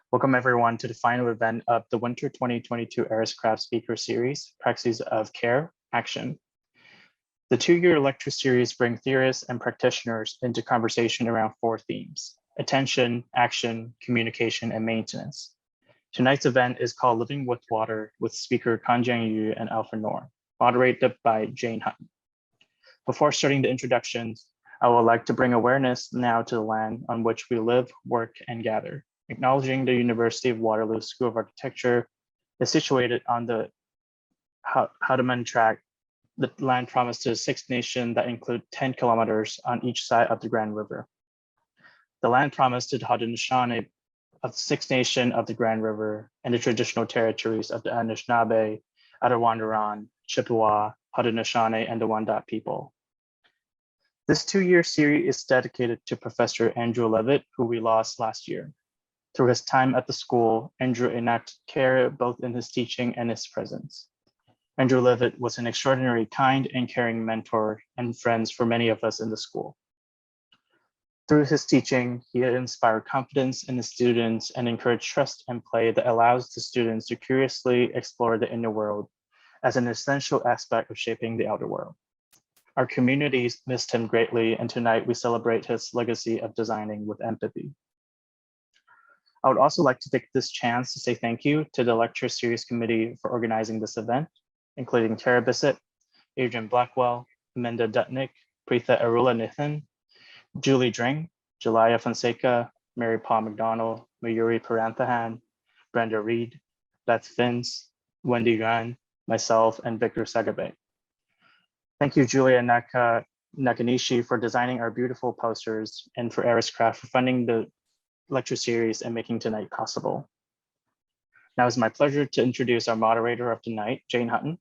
Welcome everyone to the final event of the Winter 2022 Ariscraft Speaker Series, Praxis of Care, Action. The two-year lecture series bring theorists and practitioners into conversation around four themes: attention, action, communication, and maintenance. Tonight's event is called Living with Water with speaker Kongjian and Alpa Nawre, moderated by Jane Hutton. Before starting the introductions, I would like to bring awareness now to the land on which we live, work, and gather. Acknowledging the University of Waterloo School of Architecture is situated on the Haudman Tract, the land promised to the Six Nations that include 10 kilometers on each side of the Grand River. The land promised to the Haudenosaunee of the Six Nations of the Grand River and the traditional territories of the Anishinaabe, Arawanaran, Chippewa, Haudenosaunee, and the Wendat people. This two-year series is dedicated to Professor Andrew Levitt, who we lost last year. Through his time at the school, Andrew enacted care both in his teaching and his presence. Andrew Levitt was an extraordinarily kind and caring mentor and friend for many of us in the school. Through his teaching, he inspired confidence in the students and encouraged trust and play that allows the students to curiously explore the inner world as an essential aspect of shaping the outer world. Our communities missed him greatly, and tonight we celebrate his legacy of designing with empathy. I would also like to take this chance to say thank you to the Lecture Series Committee for organizing this event, including Tara Bissett, Adrian Blackwell, Amanda Dutnick, Preetha Arula Nithan, Julie Dring, Jellico Fonseca, Mary Paul McDonald, Mayuri Paranthahan, Brenda Reed, Beth Vince, Wendy Gan, myself, and Victor Sagabe. Thank you, Julia Nakanishi, for designing our beautiful posters, and for Ariscraft for funding the lecture series and making tonight possible. Now it's my pleasure to introduce our moderator of tonight, Jane Hutton.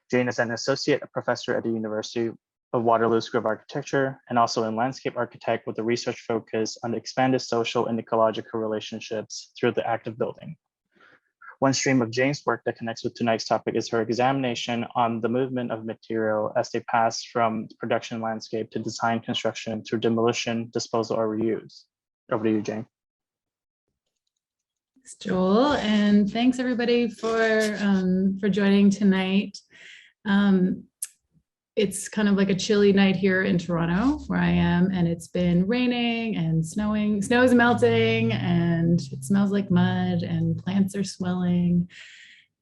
Jane is an associate professor at the University of Waterloo School of Architecture and also a landscape architect with a research focus on the expanded social and ecological relationships through the act of building. One stream of Jane's work that connects with tonight's topic is her examination on the movement of material as they pass from production landscape to design construction through demolition, disposal, or reuse. Over to you, Jane. Thanks, Joel, and thanks everybody for joining tonight. It's kind of like a chilly night here in Toronto, where I am, and it's been raining and snowing. Snow is melting, and it smells like mud, and plants are swelling.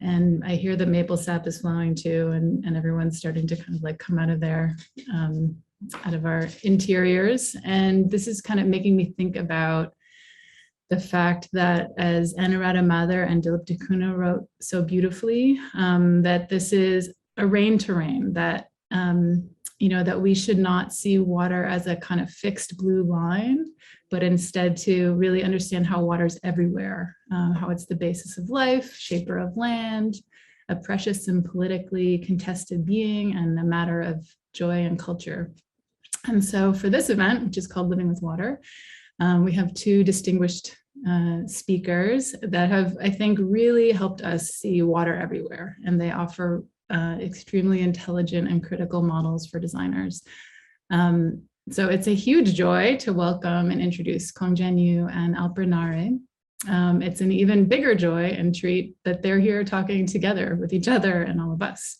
And I hear the maple sap is flowing too, and everyone's starting to kind of like come out of there, out of our interiors. And this is kind of making me think about the fact that, as Anuradha Mather and Dilip Dikuna wrote so beautifully, that this is a rain terrain, that that we should not see water as a kind of fixed blue line, but instead to really understand how water is everywhere, how it's the basis of life, shaper of land, a precious and politically contested being, and a matter of joy and culture. And so for this event, which is called Living with Water, we have two distinguished speakers that have, I think, really helped us see water everywhere, and they offer extremely intelligent and critical models for designers. So it's a huge joy to welcome and introduce Kongjian and Alpa Nawre. It's an even bigger joy and treat that they're here talking together with each other and all of us.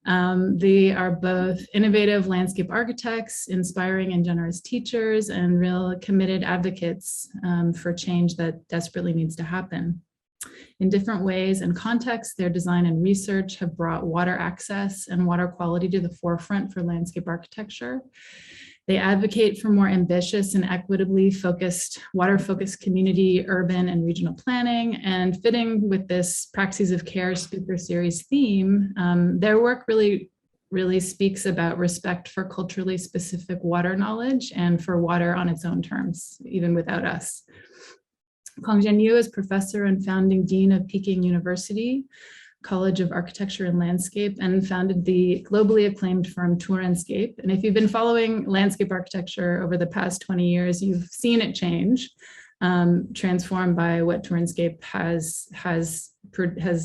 They are both innovative landscape architects, inspiring and generous teachers, and real committed advocates for change that desperately needs to happen. In different ways and contexts, their design and research have brought water access and water quality to the forefront for landscape architecture. They advocate for more ambitious and equitably focused, water-focused community, urban, and regional planning. And fitting with this Praxis of Care speaker series theme, their work really speaks about respect for culturally specific water knowledge and for water on its own terms, even without us. Kongjian is professor and founding dean of Peking University College of Architecture and Landscape, and founded the globally acclaimed firm Turenscape. And if you've been following landscape architecture over the past 20 years, you've seen it change, transformed by what Turenscape has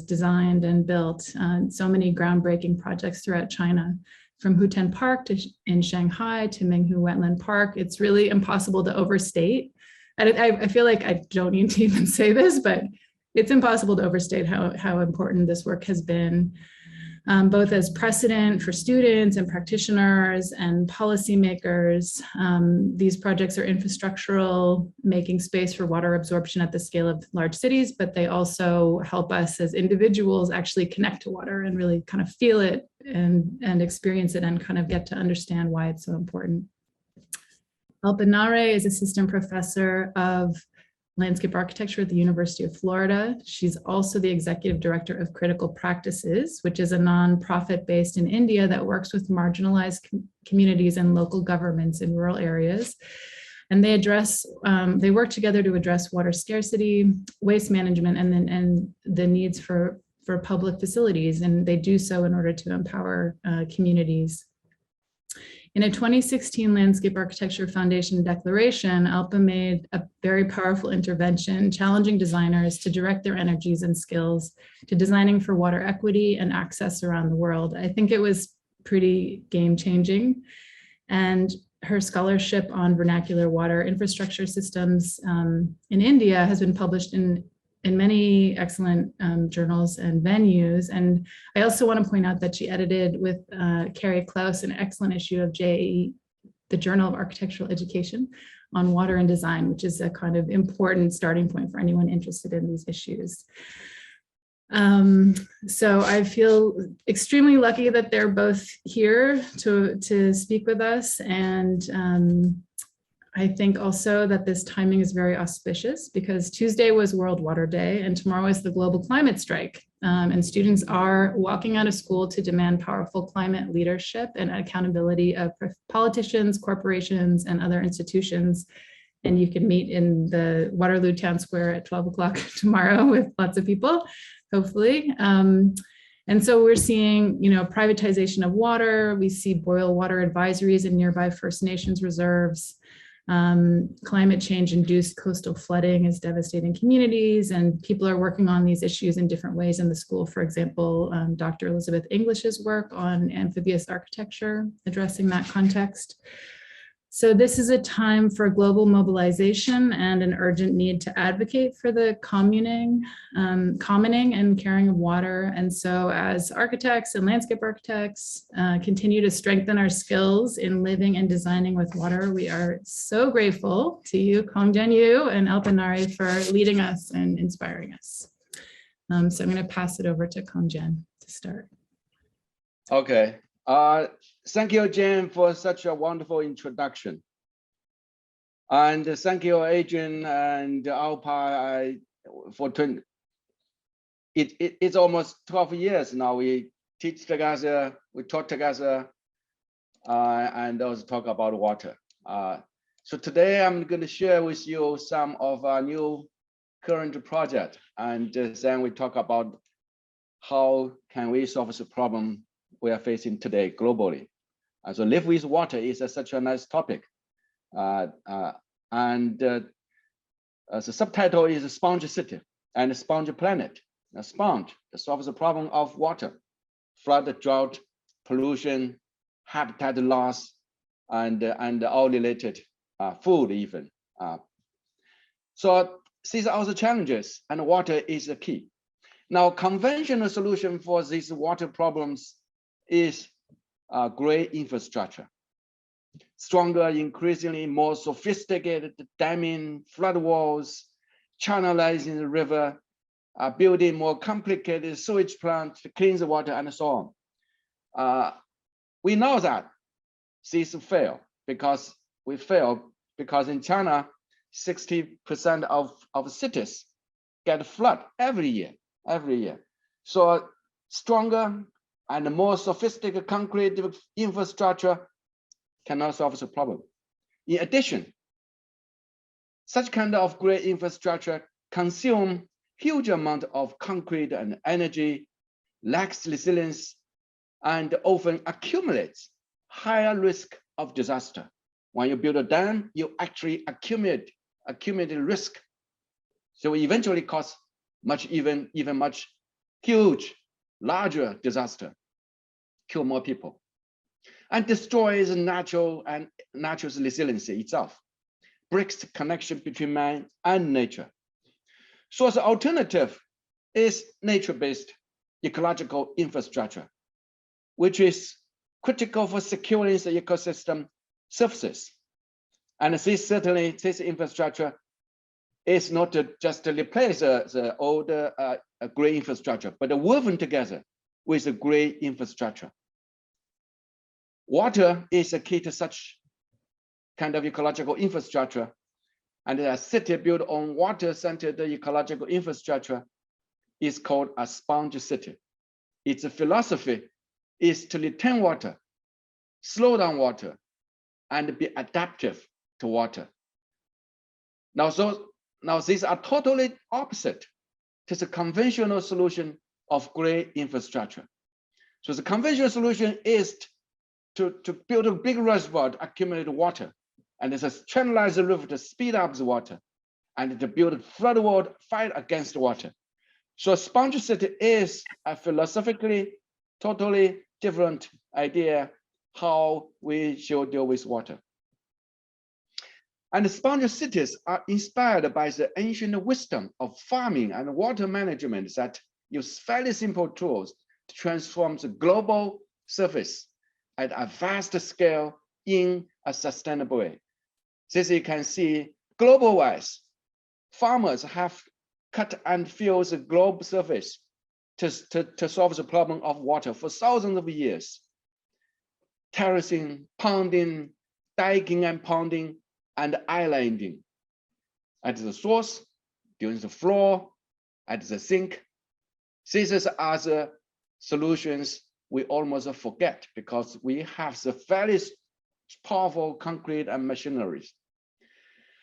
designed and built. So many groundbreaking projects throughout China, from Huten Park in Shanghai to Minghu Wetland Park. It's really impossible to overstate I feel like I don't need to even say this, but it's impossible to overstate how important this work has been, both as precedent for students and practitioners and policymakers. These projects are infrastructural, making space for water absorption at the scale of large cities, but they also help us as individuals actually connect to water and really kind of feel it and experience it and kind of get to understand why it's so important. Alpa Nawre is assistant professor of landscape architecture at the University of Florida. She's also the executive director of Critical Practices, which is a nonprofit based in India that works with marginalized communities and local governments in rural areas. And they work together to address water scarcity, waste management, and the needs for public facilities. And they do so in order to empower communities. In a 2016 Landscape Architecture Foundation declaration, Alpa made a very powerful intervention, challenging designers to direct their energies and skills to designing for water equity and access around the world. I think it was pretty game-changing. And her scholarship on vernacular water infrastructure systems in India has been published in many excellent journals and venues. And I also want to point out that she edited with Carrie Klaus an excellent issue of JAE, the Journal of Architectural Education, on water and design, which is a kind of important starting point for anyone interested in these issues. So I feel extremely lucky that they're both here to speak with us. And I think also that this timing is very auspicious because Tuesday was World Water Day and tomorrow is the global climate strike. And students are walking out of school to demand powerful climate leadership and accountability of politicians, corporations, and other institutions. And you can meet in the Waterloo Town Square at 12 o'clock tomorrow with lots of people, hopefully. And so we're seeing, privatization of water. We see boil water advisories in nearby First Nations reserves. Climate change induced coastal flooding is devastating communities, and people are working on these issues in different ways in the school. For example, Dr. Elizabeth English's work on amphibious architecture, addressing that context. So this is a time for global mobilization and an urgent need to advocate for the commoning and caring of water. And so as architects and landscape architects continue to strengthen our skills in living and designing with water, we are so grateful to you, Kongjian Yu and Alpa Nawre, for leading us and inspiring us. So I'm going to pass it over to Kongjian to start. Okay. Thank you, Jen, for such a wonderful introduction. And thank you, Adrian and Alpa, for it's almost 12 years now. We teach together, we talk together, and also talk about water. So today I'm going to share with you some of our new current project, and then we talk about how can we solve the problem we are facing today globally. So live with water is such a nice topic. The subtitle is Sponge City and Sponge Planet. A sponge solves the problem of water, flood, drought, pollution, habitat loss, and all related food even. So these are all the challenges, and water is the key. Now, conventional solution for these water problems is great infrastructure, stronger, increasingly more sophisticated damming, flood walls, channelizing the river, building more complicated sewage plants to clean the water, and so on. We know that these fail because in China, 60% of cities get flood every year. So stronger and more sophisticated concrete infrastructure cannot solve the problem. In addition, such kind of great infrastructure consume huge amount of concrete and energy, lacks resilience, and often accumulates higher risk of disaster. When you build a dam, you actually accumulate risk. So eventually cause even much huge, larger disaster, kill more people, and destroys natural resiliency itself. breaks the connection between man and nature. So the alternative is nature-based ecological infrastructure, which is critical for securing the ecosystem services. And this infrastructure is not just to replace the older gray infrastructure, but woven together with the gray infrastructure. Water is a key to such kind of ecological infrastructure, and a city built on water-centered ecological infrastructure is called a sponge city. Its philosophy is to retain water, slow down water, and be adaptive to water. Now these are totally opposite to the conventional solution of gray infrastructure. So the conventional solution is to build a big reservoir to accumulate water, and it's a channelize the river to speed up the water, and to build a flood wall fight against water. So sponge city is a philosophically totally different idea how we should deal with water. And the sponge cities are inspired by the ancient wisdom of farming and water management that use fairly simple tools to transform the global surface at a vast scale in a sustainable way. This you can see global-wise, farmers have cut and fill the globe surface to solve the problem of water for thousands of years. Terracing, ponding, diking and ponding, and islanding at the source, during the floor, at the sink. These are the solutions we almost forget because we have the very powerful concrete and machineries.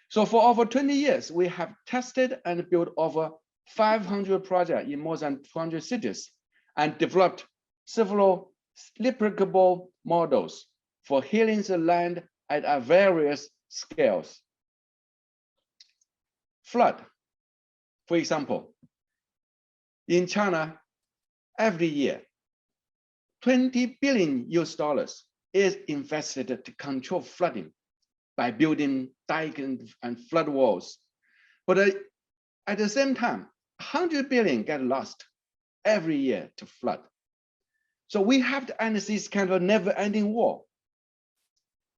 So for over 20 years, we have tested and built over 500 projects in more than 200 cities and developed several replicable models for healing the land at various scales. Flood, for example, in China, every year, $20 billion is invested to control flooding by building dikes and flood walls. But at the same time, 100 billion get lost every year to flood. So we have to end this kind of never-ending war.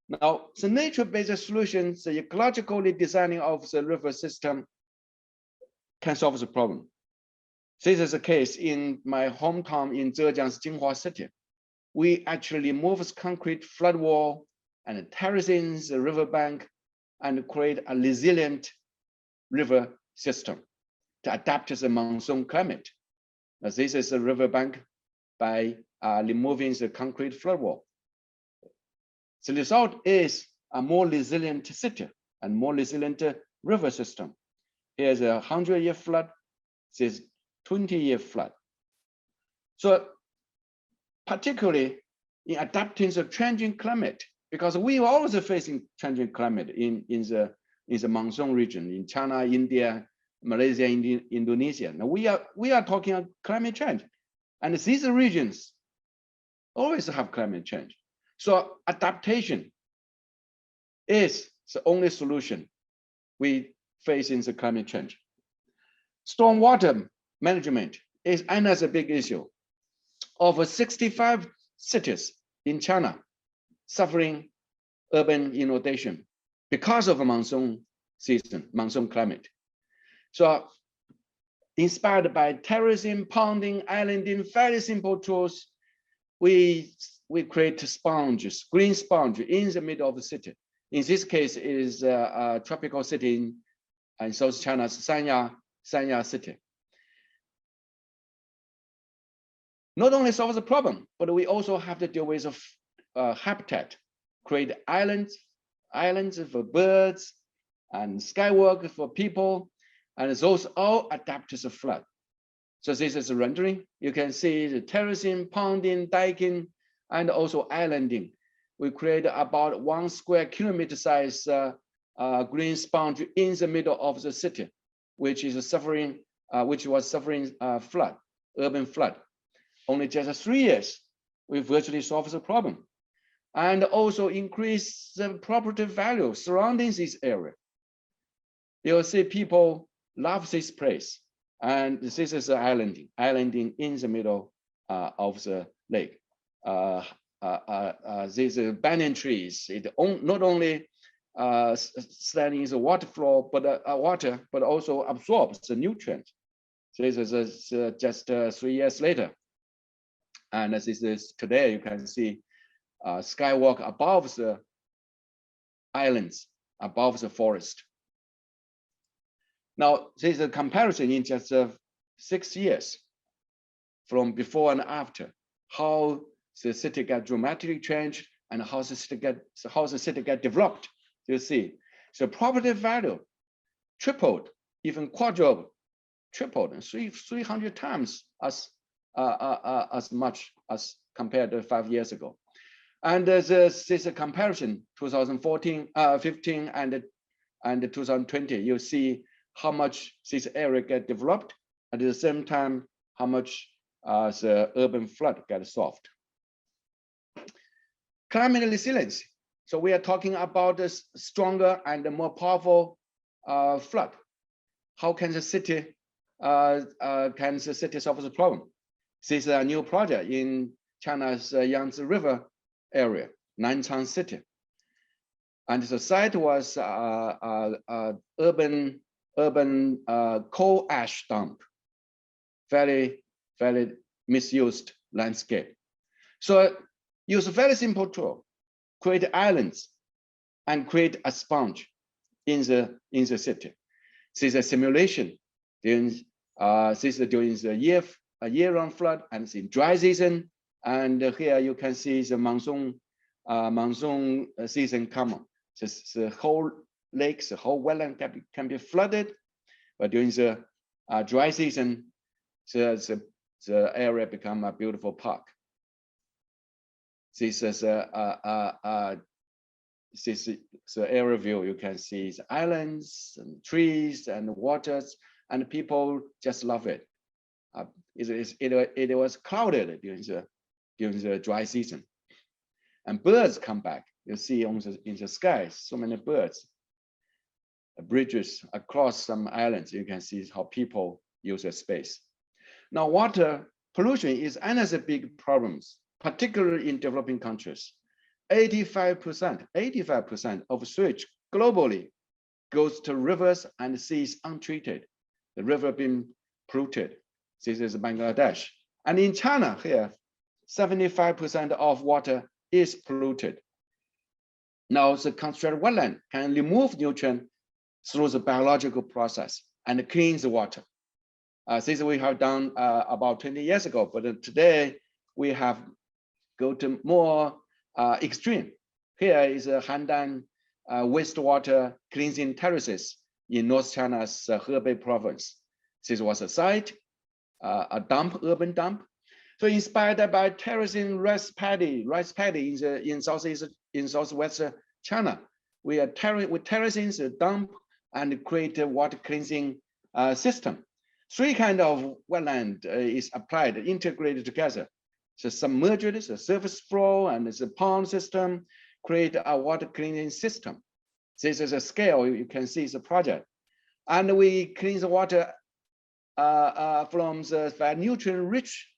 Now, the nature-based solutions, the ecologically designing of the river system can solve the problem. This is the case in my hometown in Zhejiang's Jinhua city. We actually remove concrete flood wall and terracing the riverbank and create a resilient river system to adapt to the monsoon climate. Now, this is a riverbank by removing the concrete flood wall. The result is a more resilient city and more resilient river system. Here's a 100-year flood, this 20-year flood. So particularly in adapting the changing climate, because we are always facing changing climate in the monsoon region, in China, India, Malaysia, Indonesia. Now we are talking about climate change, and these regions always have climate change. So adaptation is the only solution we face in the climate change. Stormwater management is another big issue. Over 65 cities in China suffering urban inundation because of a monsoon season, monsoon climate. So inspired by terracing, ponding, islanding, very simple tools, we create sponges, green sponge in the middle of the city. In this case, it is a tropical city in South China's Sanya city. Not only solve the problem, but we also have to deal with habitat, create islands for birds and skywalk for people, and those all adapt to the flood. So this is a rendering. You can see the terracing, ponding, diking, and also islanding. We create about 1 square kilometer size green sponge in the middle of the city, which was suffering flood, urban flood. Only just 3 years, we virtually solved the problem, and also increase the property value surrounding this area. You'll see people love this place. And this is islanding in the middle of the lake. These banyan trees, it not only standing in the water flow, but also absorbs the nutrient. This is just 3 years later. And this is today, you can see skywalk above the islands, above the forest. Now, this is a comparison in just 6 years from before and after, how the city got dramatically changed and how the city got developed. You see, so property value tripled, even quadrupled, tripled, and 300 times as much as compared to 5 years ago. And this is a comparison, 2014, 15, and 2020. You see how much this area get developed, at the same time, how much the urban flood got solved. Climate resilience. So we are talking about this stronger and more powerful flood. How can the city solve the problem? This is a new project in China's Yangtze River area, Nanchang City. And the site was urban coal ash dump, very misused landscape. So use a very simple tool, create islands and create a sponge in the city. This is a simulation during the year-round flood and in dry season. And here you can see the monsoon season coming. The whole lakes, the whole wetland can be flooded, but during the dry season, the area become a beautiful park. This is the area view. You can see the islands and trees and waters, and people just love it. It was clouded during the dry season, and birds come back. You see in the sky so many birds. Bridges across some islands. You can see how people use the space. Now, water pollution is another big problem, particularly in developing countries. 85% of sewage globally goes to rivers and seas untreated. The river being polluted. This is Bangladesh. And in China here, 75% of water is polluted. Now, the concentrated wetland can remove nutrient through the biological process and clean the water. This we have done about 20 years ago, but today we have go to more extreme. Here is a Handan wastewater cleansing terraces in North China's Hebei province. This was a site, a dump, urban dump. So inspired by terracing rice paddy in southwest China, we are terracing the dump and create a water cleansing system. 3 kinds of wetland is applied, integrated together. So submerged, the surface flow, and the pond system create a water cleansing system. This is a scale, you can see the project. And we clean the water from the nutrient rich,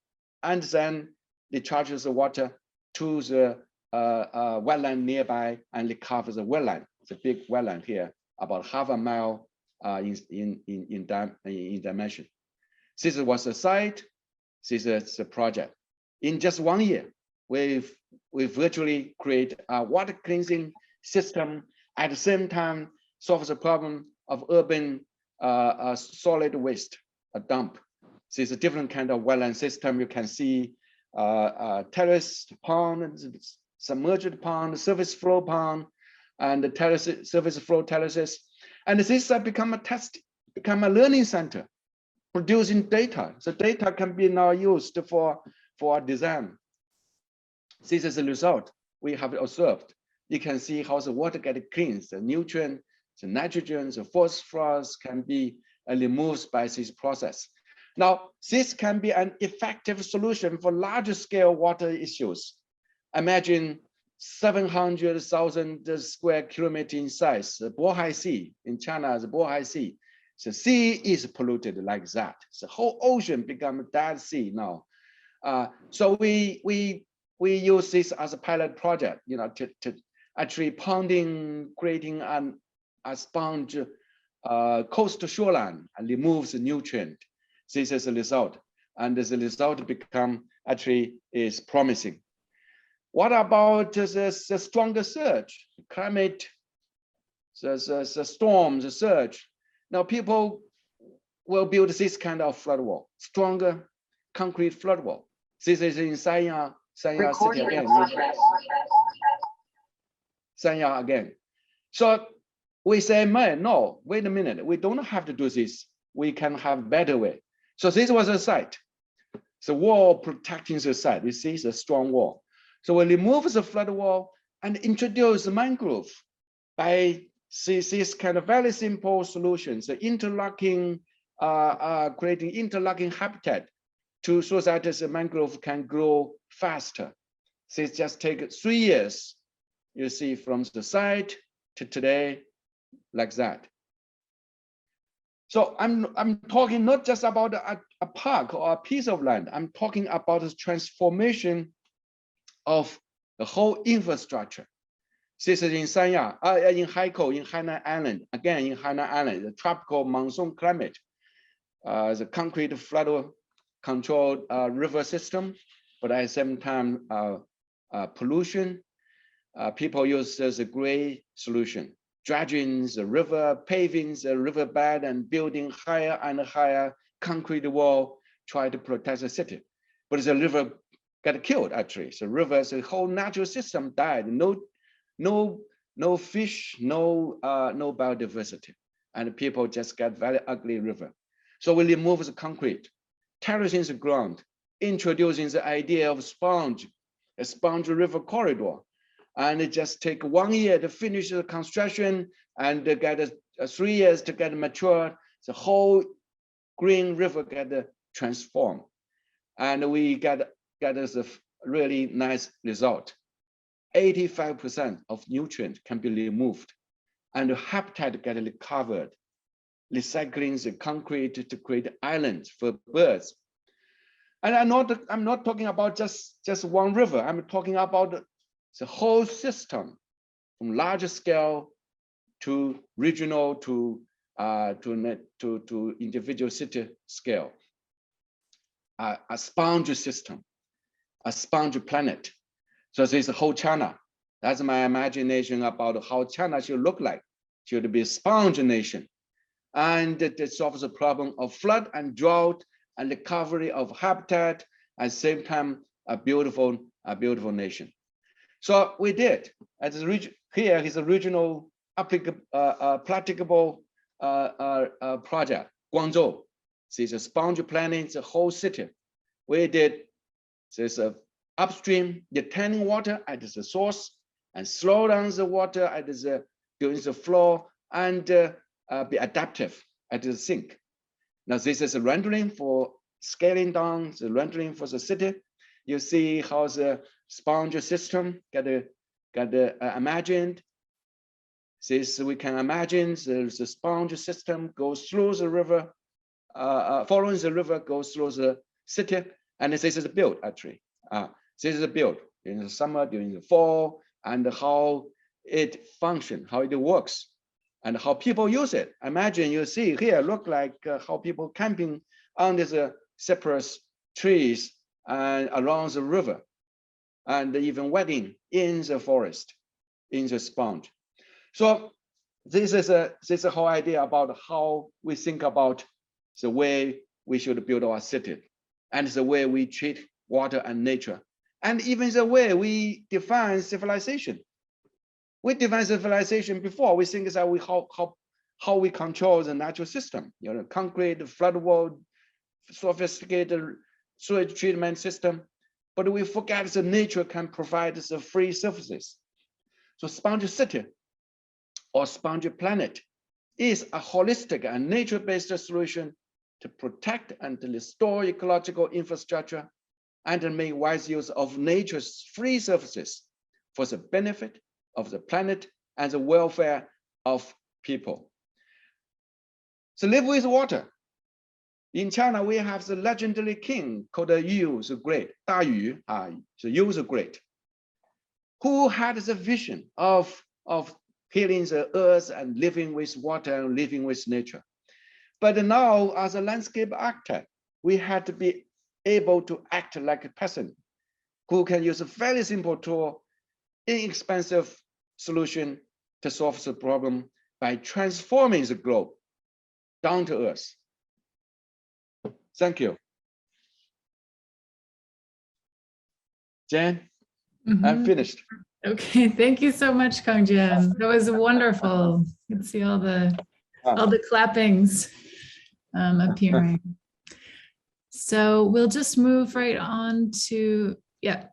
and then discharges the water to the wetland nearby and recover the wetland. It's a big wetland here, about half a mile in dimension. This was the site. This is the project. In just 1 year, we virtually create a water cleansing system, at the same time solve the problem of urban solid waste, a dump. This is a different kind of wetland system. You can see terraced pond, submerged pond, surface flow pond, and the surface flow terraces. And this has become a learning center, producing data. So data can be now used for design. This is the result we have observed. You can see how the water gets cleansed, the nutrient, the nitrogen, the phosphorus can be removed by this process. Now, this can be an effective solution for large scale water issues. Imagine 700,000 square kilometer in size. The Bohai Sea in China, the Bohai Sea. The sea is polluted like that. The whole ocean become a dead sea now. So we use this as a pilot project, you know, to actually creating a sponge coastal shoreline and removes the nutrient. This is the result, and the result become actually is promising. What about the stronger surge, climate, the storm, the surge? Now people will build this kind of flood wall, stronger concrete flood wall. This is in Sanya City again. Sanya again. So we say, man, no, wait a minute. We don't have to do this. We can have better way. So this was a site. The wall protecting the site. You see, the strong wall. So we remove the flood wall and introduce the mangrove by this kind of very simple solutions, the interlocking, creating interlocking habitat so that the mangrove can grow faster. So it just take 3 years, you see, from the site to today, like that. So I'm talking not just about a park or a piece of land. I'm talking about the transformation of the whole infrastructure. This is in Sanya, in Haikou, in Hainan Island. Again, in Hainan Island, the tropical monsoon climate, the concrete flood controlled river system, but at the same time, pollution. People use the gray solution, dredging the river, paving the riverbed, and building higher and higher concrete wall, try to protect the city. But the river got killed, actually. The river, the whole natural system died. No fish, no biodiversity. And people just get very ugly river. So we remove the concrete, terracing the ground, introducing the idea of a sponge river corridor. And it just take 1 year to finish the construction and get 3 years to get matured. The whole green river get transformed. And we get us a really nice result. 85% of nutrients can be removed and the habitat get recovered, recycling the concrete to create islands for birds. And I'm not talking about just one river. I'm talking about the whole system, from larger scale to regional to individual city scale. A sponge system, a sponge planet. So this is the whole China. That's my imagination about how China should look like. Should be a sponge nation. And it solves the problem of flood and drought and recovery of habitat, at the same time, a beautiful nation. So we did. At the region, here is a regional practicable project, Guangzhou. This is a sponge planning the whole city. We did this upstream, detaining water at the source and slow down the water at during the flow and be adaptive at the sink. Now this is a rendering for scaling down the rendering for the city. You see how the sponge system get imagined. This we can imagine the sponge system goes through the river, following the river goes through the city, and this is built actually. This is built in the summer, during the fall, and how it functions, how it works, and how people use it. Imagine you see here, look like how people camping under the cypress trees and along the river, and even wedding in the forest, in the sponge. So this is a whole idea about how we think about the way we should build our city, and the way we treat water and nature, and even the way we define civilization. We define civilization before. We think that how we control the natural system. You know, concrete, flood wall, sophisticated sewage treatment system, but we forget that nature can provide the free surfaces. So sponge city or sponge planet is a holistic and nature-based solution to protect and to restore ecological infrastructure and to make wise use of nature's free surfaces for the benefit of the planet and the welfare of people. So live with water. In China, we have the legendary king called Yu the Great, Da Yu, the Yu the Great, who had the vision of healing the earth and living with water and living with nature. But now, as a landscape architect, we had to be able to act like a person who can use a very simple tool, inexpensive solution to solve the problem by transforming the globe down to earth. Thank you. Jen, I'm finished. Okay, thank you so much, Kongjian. That was wonderful. You can see all the clappings appearing. So we'll just move right on to, yeah,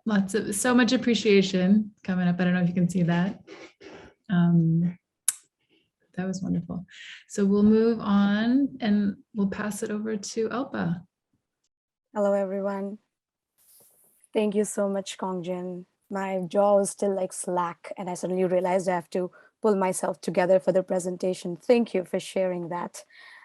so much appreciation coming up. I don't know if you can see that. That was wonderful. So we'll move on and we'll pass it over to Alpa. Hello, everyone. Thank you so much, Kongjian. My jaw was still like slack, and I suddenly realized I have to pull myself together for the presentation. Thank you for sharing that.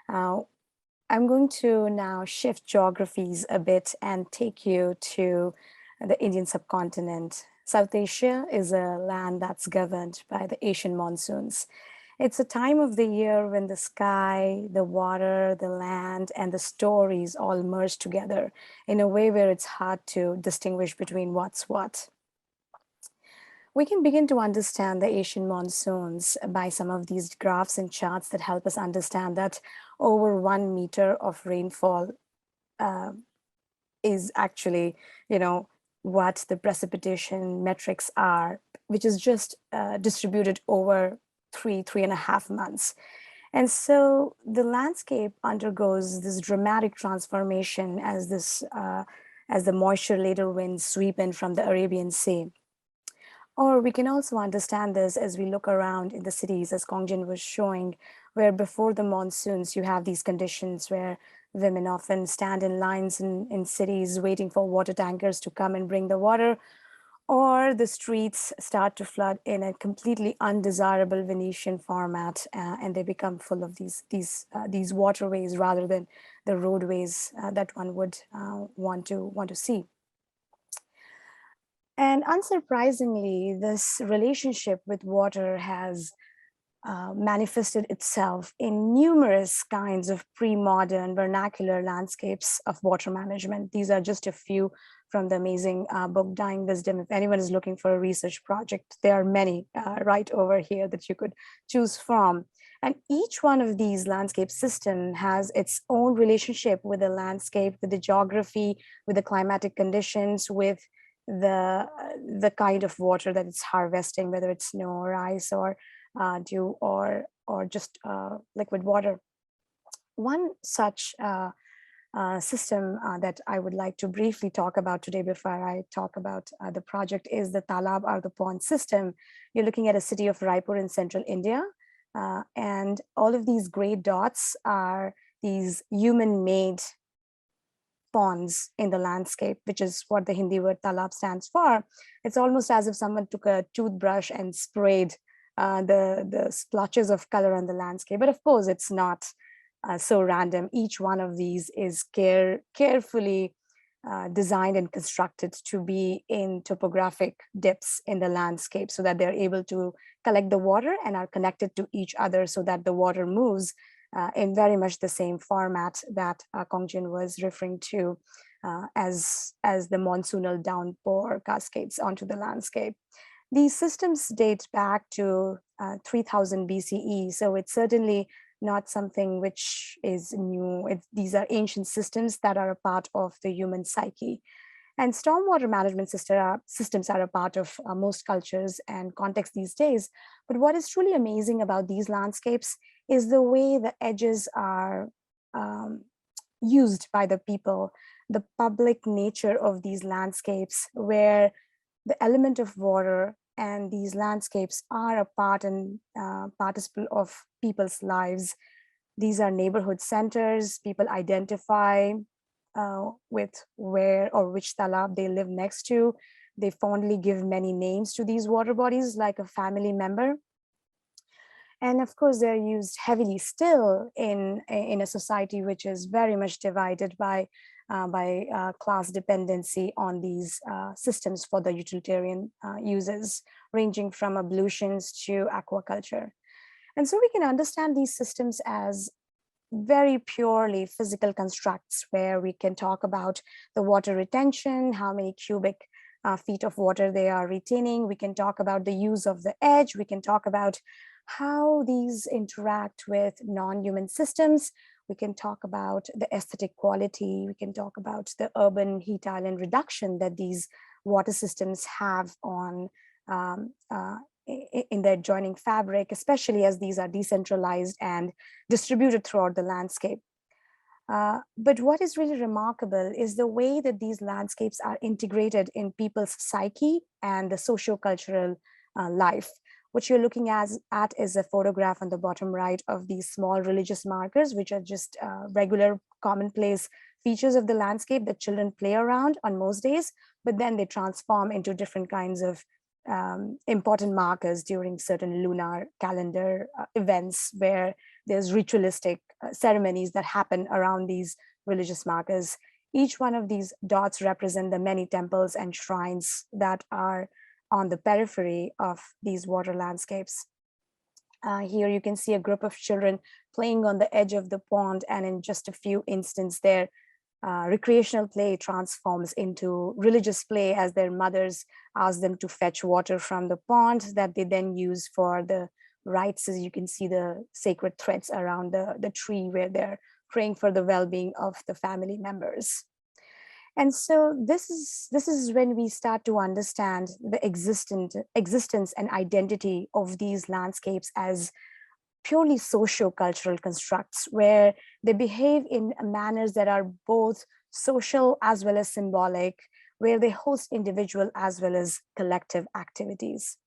I'm going to now shift geographies a bit and take you to the Indian subcontinent. South Asia is a land that's governed by the Asian monsoons. It's a time of the year when the sky, the water, the land, and the stories all merge together in a way where it's hard to distinguish between what's what. We can begin to understand the Asian monsoons by some of these graphs and charts that help us understand that over 1 meter of rainfall is actually, what the precipitation metrics are, which is just distributed over 3.5 months. And so the landscape undergoes this dramatic transformation as the moisture-laden winds sweep in from the Arabian Sea. Or we can also understand this as we look around in the cities, as Kongjian was showing, where before the monsoons, you have these conditions where women often stand in lines in cities waiting for water tankers to come and bring the water, or the streets start to flood in a completely undesirable Venetian format, and they become full of these waterways rather than the roadways that one would want to see. And unsurprisingly, this relationship with water has manifested itself in numerous kinds of pre-modern vernacular landscapes of water management. These are just a few from the amazing book Dying Wisdom. If anyone is looking for a research project, there are many right over here that you could choose from. And each one of these landscape systems has its own relationship with the landscape, with the geography, with the climatic conditions, with the kind of water that it's harvesting, whether it's snow or ice or dew or just liquid water. One such system that I would like to briefly talk about today before I talk about the project is the Talab or the pond system. You're looking at a city of Raipur in central India, and all of these gray dots are these human-made ponds in the landscape, which is what the Hindi word talab stands for. It's almost as if someone took a toothbrush and sprayed the splotches of color on the landscape. But of course, it's not so random. Each one of these is carefully designed and constructed to be in topographic dips in the landscape so that they're able to collect the water and are connected to each other so that the water moves in very much the same format that Kongjian was referring to as the monsoonal downpour cascades onto the landscape. These systems date back to 3000 BCE, so it's certainly not something which is new. These are ancient systems that are a part of the human psyche. And stormwater management systems are a part of most cultures and contexts these days. But what is truly amazing about these landscapes is the way the edges are used by the people, the public nature of these landscapes, where the element of water and these landscapes are a part and participle of people's lives. These are neighborhood centers. People identify with where or which talab they live next to. They fondly give many names to these water bodies like a family member. And of course, they're used heavily still in a society which is very much divided by class dependency on these systems for the utilitarian uses, ranging from ablutions to aquaculture. And so we can understand these systems as very purely physical constructs, where we can talk about the water retention, how many cubic feet of water they are retaining. We can talk about the use of the edge. We can talk about how these interact with non-human systems. We can talk about the aesthetic quality. We can talk about the urban heat island reduction that these water systems have on in the adjoining fabric, especially as these are decentralized and distributed throughout the landscape. But what is really remarkable is the way that these landscapes are integrated in people's psyche and the socio-cultural life. What you're looking at is a photograph on the bottom right of these small religious markers, which are just regular commonplace features of the landscape that children play around on most days, but then they transform into different kinds of important markers during certain lunar calendar events where there's ritualistic ceremonies that happen around these religious markers. Each one of these dots represent the many temples and shrines that are on the periphery of these water landscapes. Here you can see a group of children playing on the edge of the pond, and in just a few instances their recreational play transforms into religious play as their mothers ask them to fetch water from the pond that they then use for the rites. As you can see the sacred threads around the tree where they're praying for the well-being of the family members. And so this is when we start to understand the existence and identity of these landscapes as purely socio-cultural constructs, where they behave in manners that are both social as well as symbolic, where they host individual as well as collective activities.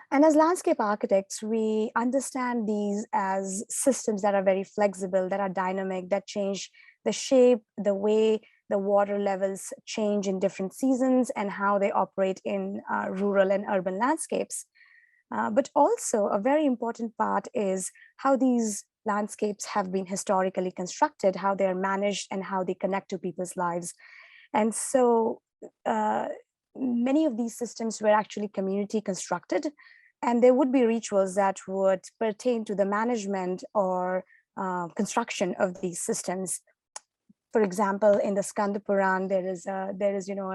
And as landscape architects, we understand these as systems that are very flexible, that are dynamic, that change the shape, the way the water levels change in different seasons, and how they operate in rural and urban landscapes. But also a very important part is how these landscapes have been historically constructed, how they are managed, and how they connect to people's lives. And so many of these systems were actually community constructed, and there would be rituals that would pertain to the management or construction of these systems. For example, in the Skanda Puran, there is a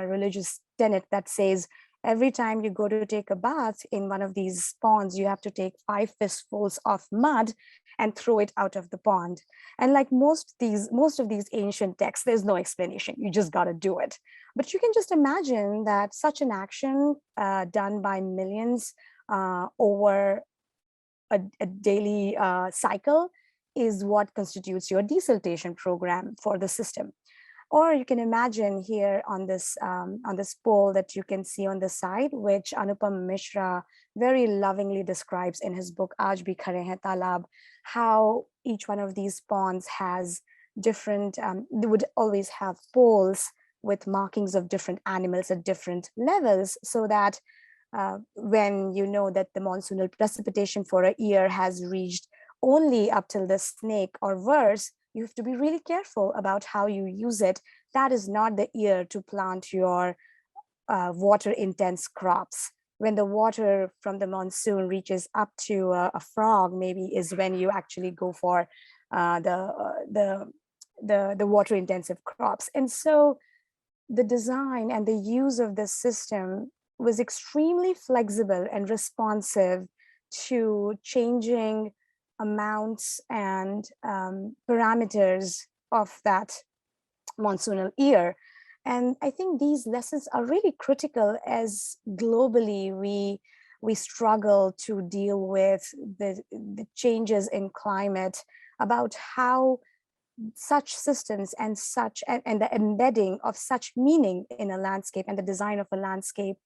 religious tenet that says every time you go to take a bath in one of these ponds, you have to take 5 fistfuls of mud and throw it out of the pond. And like most of these ancient texts, there's no explanation. You just got to do it. But you can just imagine that such an action done by millions over a daily cycle is what constitutes your desiltation program for the system. Or you can imagine here on this pole that you can see on the side, which Anupam Mishra very lovingly describes in his book Aaj Bhi Khare Hain Talab, how each one of these ponds has different, they would always have poles with markings of different animals at different levels, so that when you know that the monsoonal precipitation for a year has reached only up till the snake or verse, you have to be really careful about how you use it. That is not the year to plant your water intense crops. When the water from the monsoon reaches up to a frog, maybe is when you actually go for the water intensive crops. And so the design and the use of this system was extremely flexible and responsive to changing amounts and parameters of that monsoonal year. And I think these lessons are really critical as globally we struggle to deal with the changes in climate, about how such systems and the embedding of such meaning in a landscape and the design of a landscape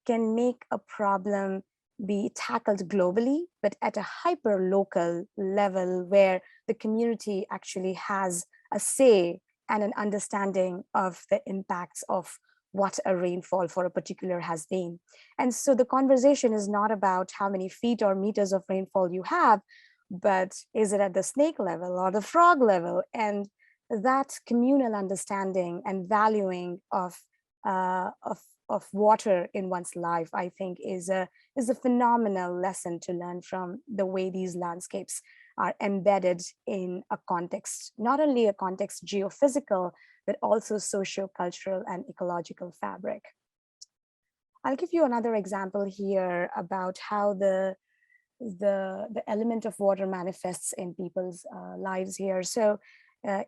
can make a problem be tackled globally, but at a hyper local level where the community actually has a say and an understanding of the impacts of what a rainfall for a particular has been. And so the conversation is not about how many feet or meters of rainfall you have, but is it at the snake level or the frog level? And that communal understanding and valuing of water in one's life, I think, is a phenomenal lesson to learn from the way these landscapes are embedded in a context, not only a context geophysical, but also socio-cultural and ecological fabric. I'll give you another example here about how the element of water manifests in people's lives here. So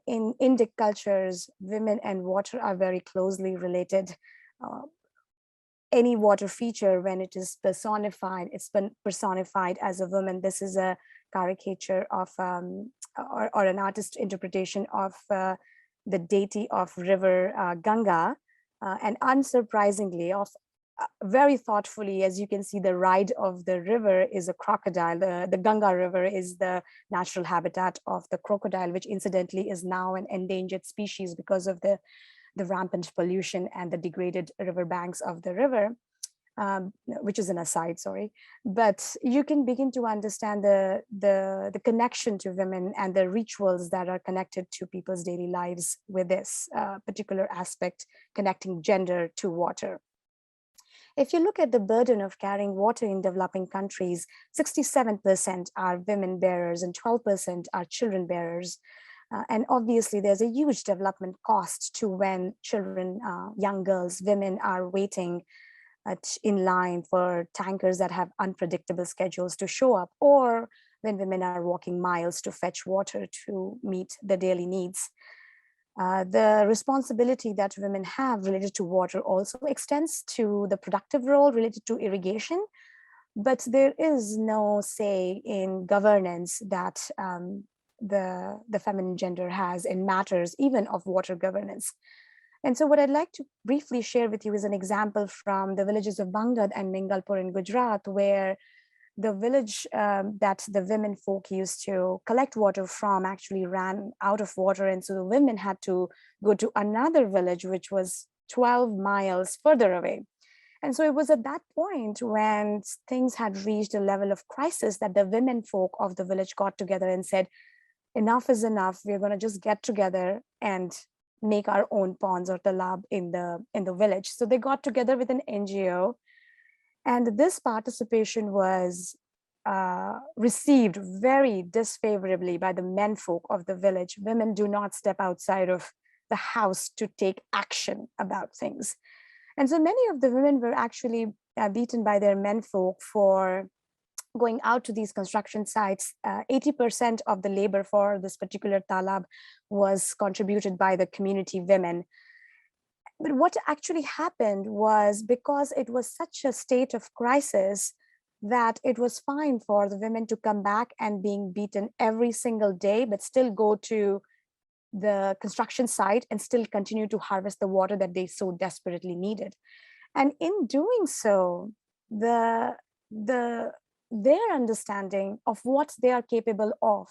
in Indic cultures, women and water are very closely related. Any water feature, when it is personified, it's been personified as a woman. This is a caricature of, or an artist interpretation of the deity of river Ganga. And unsurprisingly, very thoughtfully, as you can see, the ride of the river is a crocodile. The Ganga River is the natural habitat of the crocodile, which incidentally is now an endangered species because of the rampant pollution and the degraded riverbanks of the river, which is an aside, sorry. But you can begin to understand the connection to women and the rituals that are connected to people's daily lives with this particular aspect, connecting gender to water. If you look at the burden of carrying water in developing countries, 67% are women bearers and 12% are children bearers. And obviously there's a huge development cost to when children, young girls, women are waiting in line for tankers that have unpredictable schedules to show up, or when women are walking miles to fetch water to meet the daily needs. The responsibility that women have related to water also extends to the productive role related to irrigation, but there is no say in governance that the feminine gender has in matters even of water governance. And so what I'd like to briefly share with you is an example from the villages of Bangad and Mingalpur in Gujarat, where the village that the women folk used to collect water from actually ran out of water. And so the women had to go to another village, which was 12 miles further away. And so it was at that point when things had reached a level of crisis that the women folk of the village got together and said, enough is enough. We're going to just get together and make our own ponds or talab in the village. So they got together with an NGO, and this participation was received very disfavorably by the men folk of the village. Women do not step outside of the house to take action about things. And so many of the women were actually beaten by their men folk for going out to these construction sites. 80% of the labor for this particular talab was contributed by the community women. But what actually happened was, because it was such a state of crisis, that it was fine for the women to come back and being beaten every single day, but still go to the construction site and still continue to harvest the water that they so desperately needed. And in doing so, their understanding of what they are capable of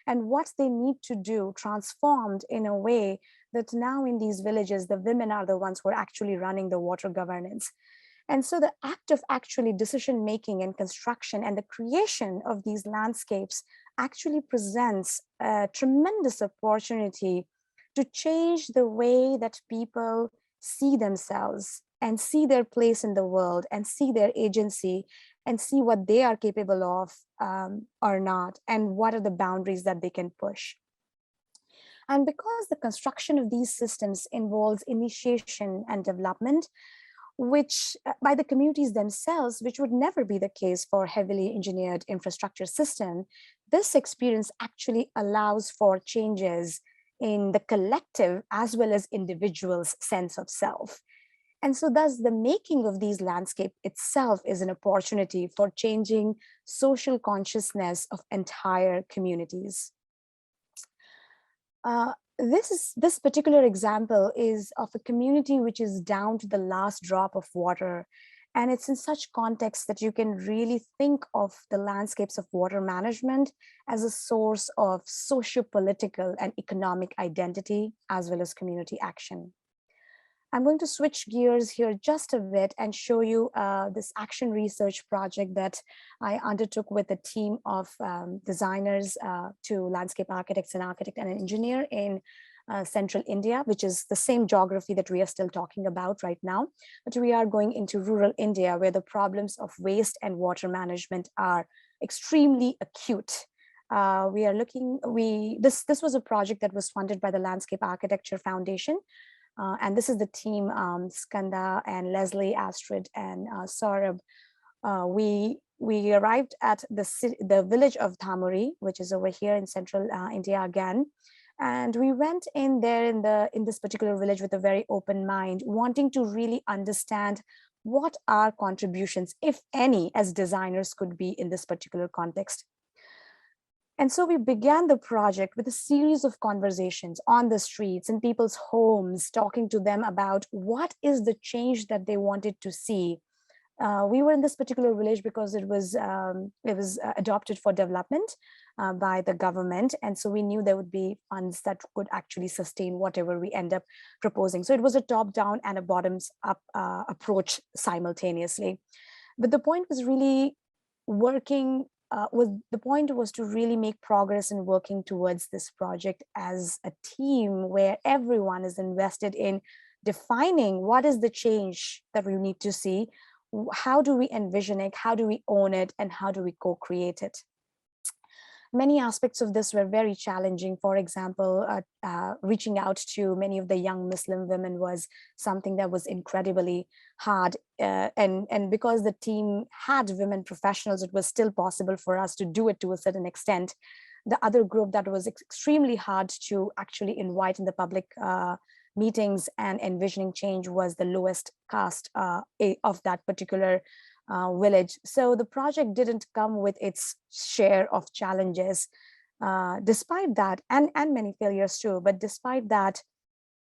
and what they need to do transformed in a way that now in these villages, the women are the ones who are actually running the water governance. And so the act of actually decision-making and construction and the creation of these landscapes actually presents a tremendous opportunity to change the way that people see themselves and see their place in the world and see their agency and see what they are capable of or not, and what are the boundaries that they can push. And because the construction of these systems involves initiation and development, which by the communities themselves, which would never be the case for heavily engineered infrastructure system, this experience actually allows for changes in the collective as well as individual's sense of self. And so thus the making of these landscape itself is an opportunity for changing social consciousness of entire communities. This particular example is of a community which is down to the last drop of water. And it's in such context that you can really think of the landscapes of water management as a source of socio-political and economic identity, as well as community action. I'm going to switch gears here just a bit and show you this action research project that I undertook with a team of designers to landscape architects, an architect and an engineer in central India, which is the same geography that we are still talking about right now. But we are going into rural India, where the problems of waste and water management are extremely acute. This was a project that was funded by the Landscape Architecture Foundation. And this is the team, Skanda and Leslie, Astrid, and Saurabh. We arrived at the village of Thamuri, which is over here in central India again. And we went in there in this particular village with a very open mind, wanting to really understand what our contributions, if any, as designers could be in this particular context. And so we began the project with a series of conversations on the streets, in people's homes, talking to them about what is the change that they wanted to see. We were in this particular village because it was adopted for development by the government. And so we knew there would be funds that could actually sustain whatever we end up proposing. So it was a top-down and a bottoms-up approach simultaneously. But the point was really the point was to really make progress in working towards this project as a team where everyone is invested in defining what is the change that we need to see, how do we envision it, how do we own it, and how do we co-create it. Many aspects of this were very challenging. For example, reaching out to many of the young Muslim women was something that was incredibly hard. And because the team had women professionals, it was still possible for us to do it to a certain extent. The other group that was extremely hard to actually invite in the public meetings and envisioning change was the lowest caste of that particular village. So the project didn't come with its share of challenges. Despite that, and many failures too, but despite that,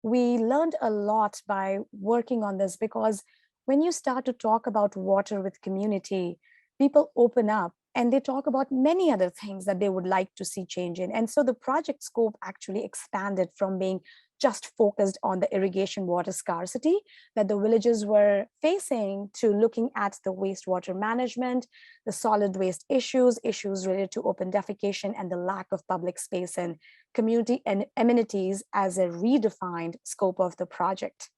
we learned a lot by working on this, because when you start to talk about water with community, people open up and they talk about many other things that they would like to see change in. And so the project scope actually expanded from being just focused on the irrigation water scarcity that the villages were facing to looking at the wastewater management, the solid waste issues related to open defecation, and the lack of public space and community and amenities as a redefined scope of the project.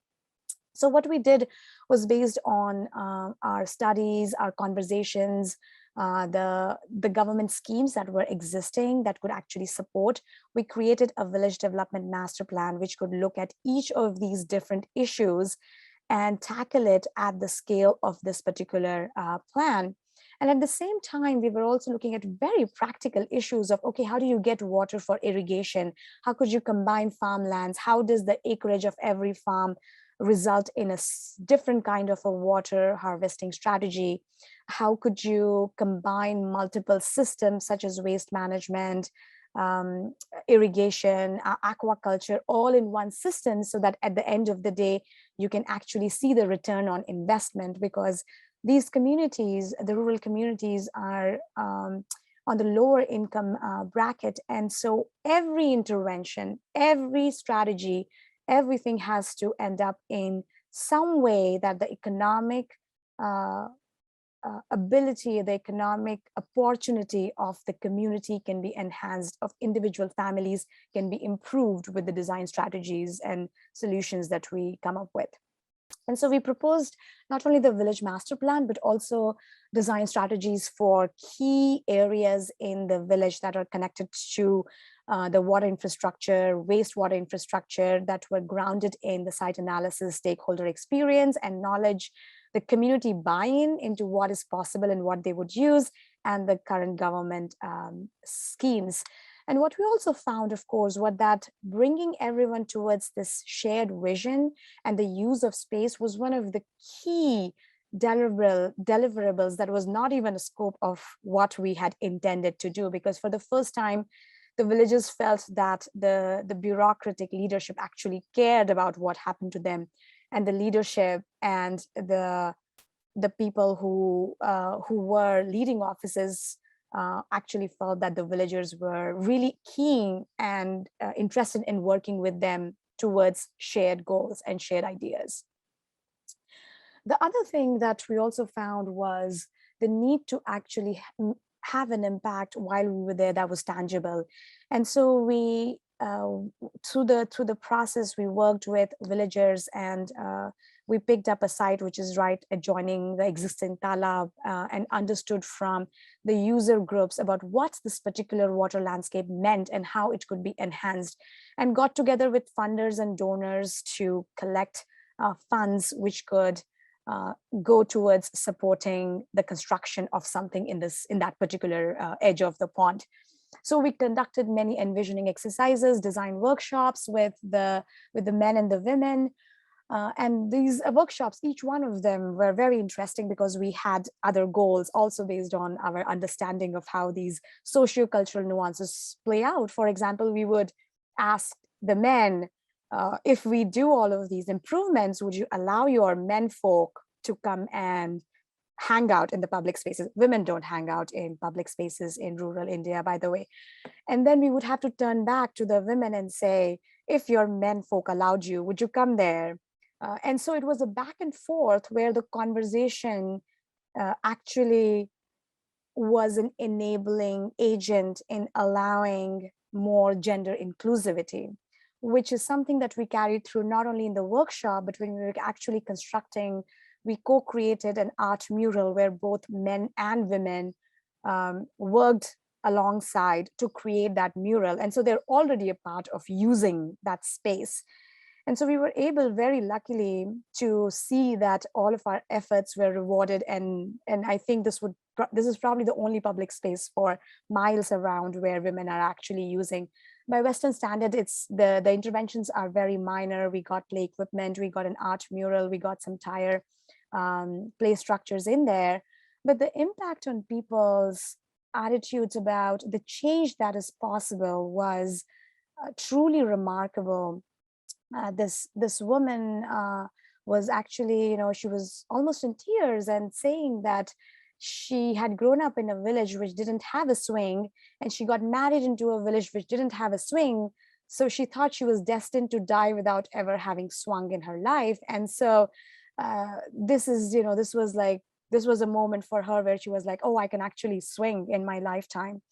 So what we did was based on our studies, our conversations, the government schemes that were existing that could actually support. We created a village development master plan, which could look at each of these different issues and tackle it at the scale of this particular plan. And at the same time, we were also looking at very practical issues of, okay, how do you get water for irrigation? How could you combine farmlands? How does the acreage of every farm result in a different kind of a water harvesting strategy? How could you combine multiple systems such as waste management, irrigation, aquaculture, all in one system, so that at the end of the day, you can actually see the return on investment? Because these communities, the rural communities, are on the lower income bracket. And so every intervention, every strategy, everything has to end up in some way that the economic ability, the economic opportunity of the community can be enhanced, of individual families can be improved with the design strategies and solutions that we come up with. And so we proposed not only the village master plan, but also design strategies for key areas in the village that are connected to the water infrastructure, wastewater infrastructure, that were grounded in the site analysis, stakeholder experience and knowledge, the community buy-in into what is possible and what they would use, and the current government schemes. And what we also found, of course, was that bringing everyone towards this shared vision and the use of space was one of the key deliverables that was not even a scope of what we had intended to do, because for the first time, the villagers felt that the bureaucratic leadership actually cared about what happened to them, and the leadership and the people who were leading offices actually felt that the villagers were really keen and interested in working with them towards shared goals and shared ideas. The other thing that we also found was the need to actually have an impact while we were there that was tangible. And so we, through the process, we worked with villagers, and we picked up a site which is right adjoining the existing talab, and understood from the user groups about what this particular water landscape meant and how it could be enhanced, and got together with funders and donors to collect funds which could go towards supporting the construction of something in that particular edge of the pond. So we conducted many envisioning exercises, design workshops with the men and the women. And these workshops, each one of them were very interesting because we had other goals also based on our understanding of how these socio-cultural nuances play out. For example, we would ask the men, if we do all of these improvements, would you allow your men folk to come and hang out in the public spaces? Women don't hang out in public spaces in rural India, by the way. And then we would have to turn back to the women and say, if your men folk allowed you, would you come there? And so it was a back and forth where the conversation actually was an enabling agent in allowing more gender inclusivity, which is something that we carried through not only in the workshop, but when we were actually constructing, we co-created an art mural where both men and women worked alongside to create that mural. And so they're already a part of using that space. And so we were able, very luckily, to see that all of our efforts were rewarded. And I think this is probably the only public space for miles around where women are actually using. By Western standard, the interventions are very minor. We got play equipment, we got an art mural, we got some tire play structures in there. But the impact on people's attitudes about the change that is possible was truly remarkable. This woman was actually, she was almost in tears and saying that she had grown up in a village which didn't have a swing, and she got married into a village which didn't have a swing. So she thought she was destined to die without ever having swung in her life. And so this was a moment for her where she was like, oh, I can actually swing in my lifetime.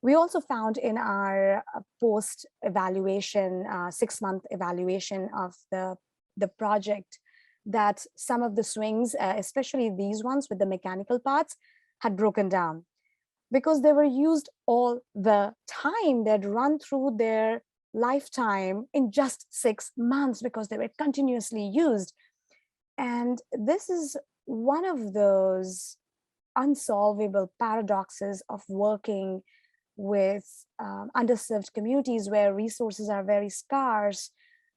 We also found in our post-evaluation, 6-month evaluation of the project, that some of the swings, especially these ones with the mechanical parts, had broken down because they were used all the time. They'd run through their lifetime in just 6 months because they were continuously used. And this is one of those unsolvable paradoxes of working with underserved communities where resources are very scarce,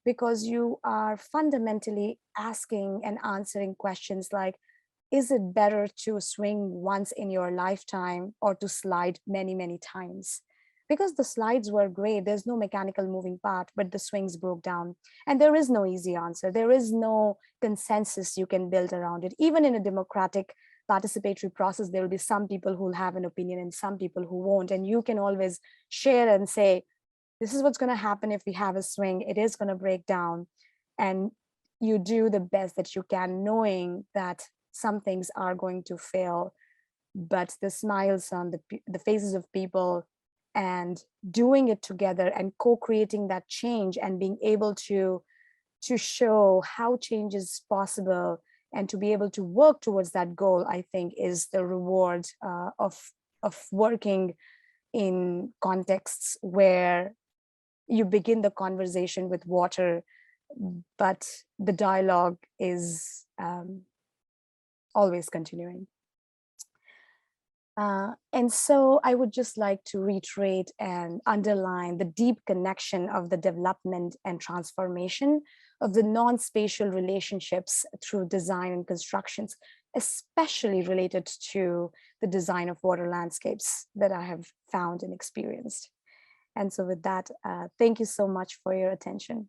because you are fundamentally asking and answering questions like, is it better to swing once in your lifetime or to slide many, many times? Because the slides were great, there's no mechanical moving part, but the swings broke down. And there is no easy answer. There is no consensus you can build around it. Even in a democratic participatory process, there will be some people who will have an opinion and some people who won't. And you can always share and say, this is what's going to happen if we have a swing. It is going to break down. And you do the best that you can, knowing that some things are going to fail. But the smiles on the faces of people and doing it together and co-creating that change and being able to show how change is possible and to be able to work towards that goal, I think, is the reward of working in contexts where you begin the conversation with water, but the dialogue is always continuing. And so I would just like to reiterate and underline the deep connection of the development and transformation of the non-spatial relationships through design and constructions, especially related to the design of water landscapes that I have found and experienced. And so with that, thank you so much for your attention.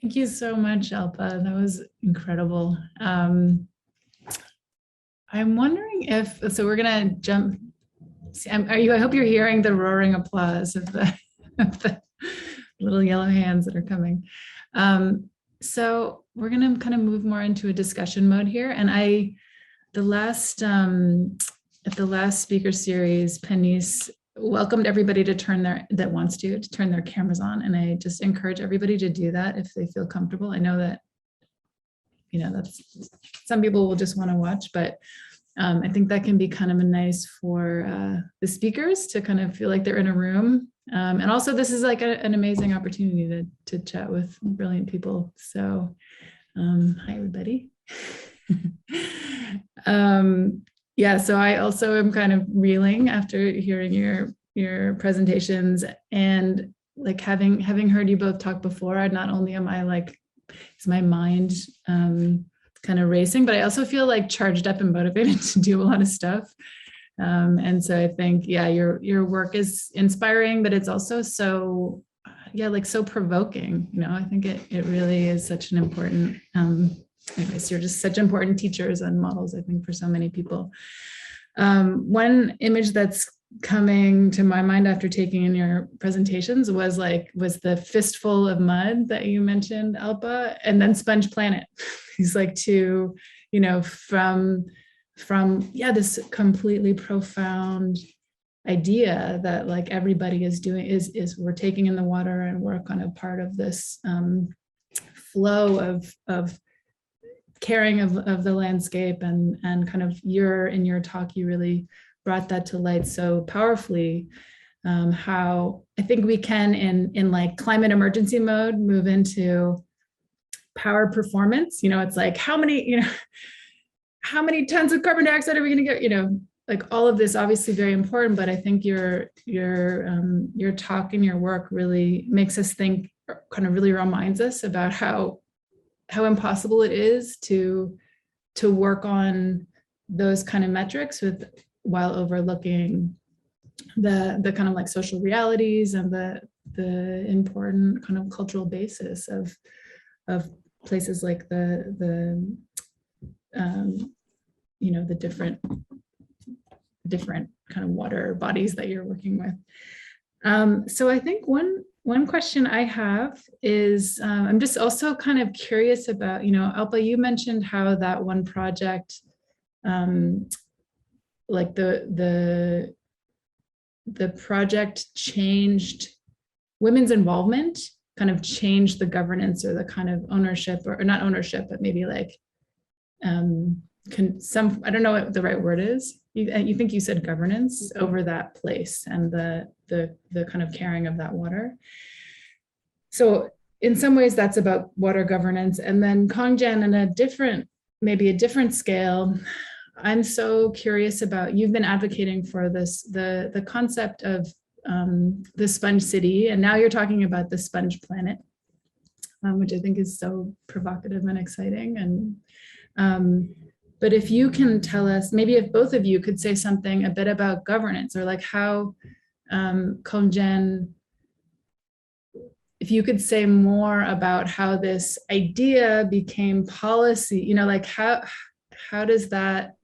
Thank you so much, Alpa. That was incredible. I'm wondering if, so we're gonna jump, I hope you're hearing the roaring applause of the of the little yellow hands that are coming. So we're going to kind of move more into a discussion mode here. And at the last speaker series, Pennice welcomed everybody to turn their cameras on. And I just encourage everybody to do that if they feel comfortable. I know that, that's some people will just want to watch, but I think that can be kind of nice for the speakers to kind of feel like they're in a room. And also this is like an amazing opportunity to chat with brilliant people. So hi, everybody. Yeah, so I also am kind of reeling after hearing your presentations, and like having heard you both talk before, not only am I like, is my mind kind of racing, but I also feel like charged up and motivated to do a lot of stuff. And so I think, yeah, your work is inspiring, but it's also so, like so provoking. I think it really is such an important, anyways, you're just such important teachers and models, I think, for so many people. One image that's coming to my mind after taking in your presentations was the fistful of mud that you mentioned, Alpa, and then Sponge Planet. He's like to, from this completely profound idea that like everybody is doing is we're taking in the water and we're kind of part of this flow of caring of the landscape, and kind of in your talk, you really brought that to light so powerfully, how I think we can in like climate emergency mode move into power performance. It's like how many tons of carbon dioxide are we going to get, like all of this obviously very important, but I think your talk and your work really makes us think, kind of really reminds us about how impossible it is to work on those kind of metrics while overlooking the kind of like social realities and the important kind of cultural basis of places like the different kind of water bodies that you're working with. So I think one question I have is, I'm just also kind of curious about, Alpa, you mentioned how that one project, like the project changed women's involvement, kind of changed the governance or the kind of ownership, or not ownership, but maybe like I don't know what the right word is. You think you said governance over that place and the kind of caring of that water. So in some ways that's about water governance. And then Kongjian, in maybe a different scale, I'm so curious about, you've been advocating for this, the concept of the sponge city, and now you're talking about the sponge planet, which I think is so provocative and exciting. And but if you can tell us, maybe if both of you could say something a bit about governance, or like how Kongjian, if you could say more about how this idea became policy, like how did that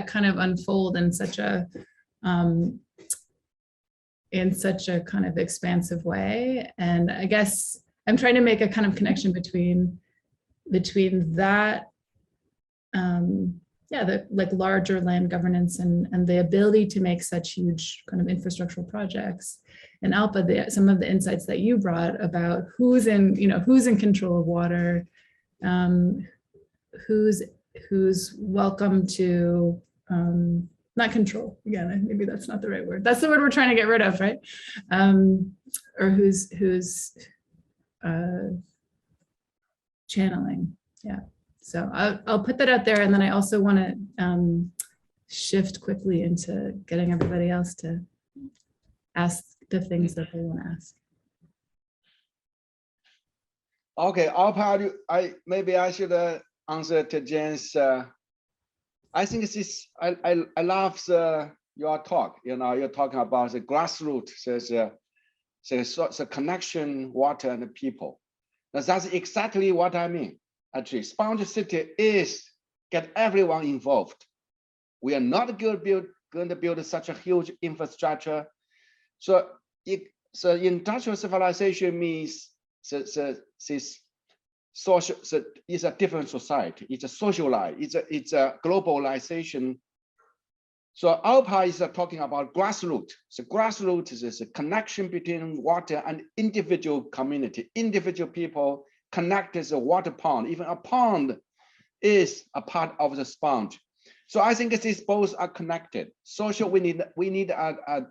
kind of unfold in such a kind of expansive way? And I guess I'm trying to make a kind of connection between that, the like larger land governance and the ability to make such huge kind of infrastructural projects. And Alpa, some of the insights that you brought about who's in control of water, who's welcome to, not control, again, maybe that's not the right word. That's the word we're trying to get rid of, right? Or who's channeling, yeah. So I'll put that out there, and then I also want to shift quickly into getting everybody else to ask the things that they want to ask. Okay, maybe I should answer to Jess. I think I love your talk. You're talking about the grassroots, the connection, water, and the people. That's exactly what I mean. Actually, Sponge City is get everyone involved. We are not going to build such a huge infrastructure. So so industrial civilization means this social, so it's a different society. It's a socialized, it's a globalization. So Alpa is talking about grassroots. So grassroots is a connection between water and individual community. Individual people connected to a water pond. Even a pond is a part of the sponge. So I think these both are connected. Social, we need a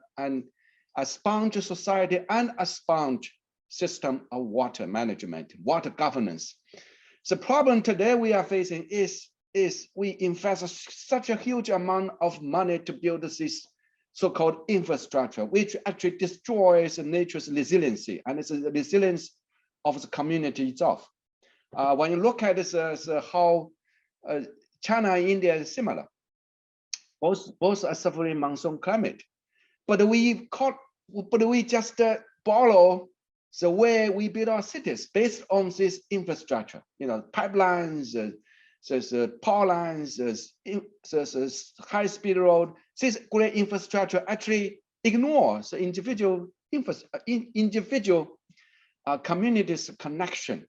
sponge society and a sponge system of water management, water governance. The problem today we are facing is we invest such a huge amount of money to build this so-called infrastructure, which actually destroys nature's resiliency, and it's the resilience of the community itself. When you look at this, how China and India is similar, both are suffering monsoon climate, but we just borrow the way we build our cities based on this infrastructure, pipelines, power lines, high-speed road. This great infrastructure actually ignores the individual communities' connection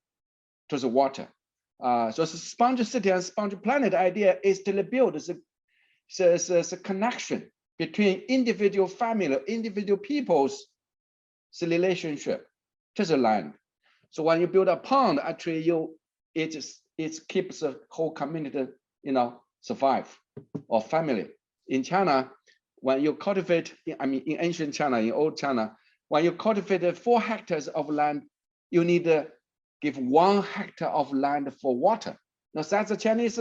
to the water. So the sponge city and sponge planet idea is to build the connection between individual family, individual people's relationship to the land. So when you build a pond, actually it keeps the whole community, survive, or family. In China, when you cultivate, in ancient China, in old China, when you cultivate 4 hectares of land, you need to give 1 hectare of land for water. Now that's the Chinese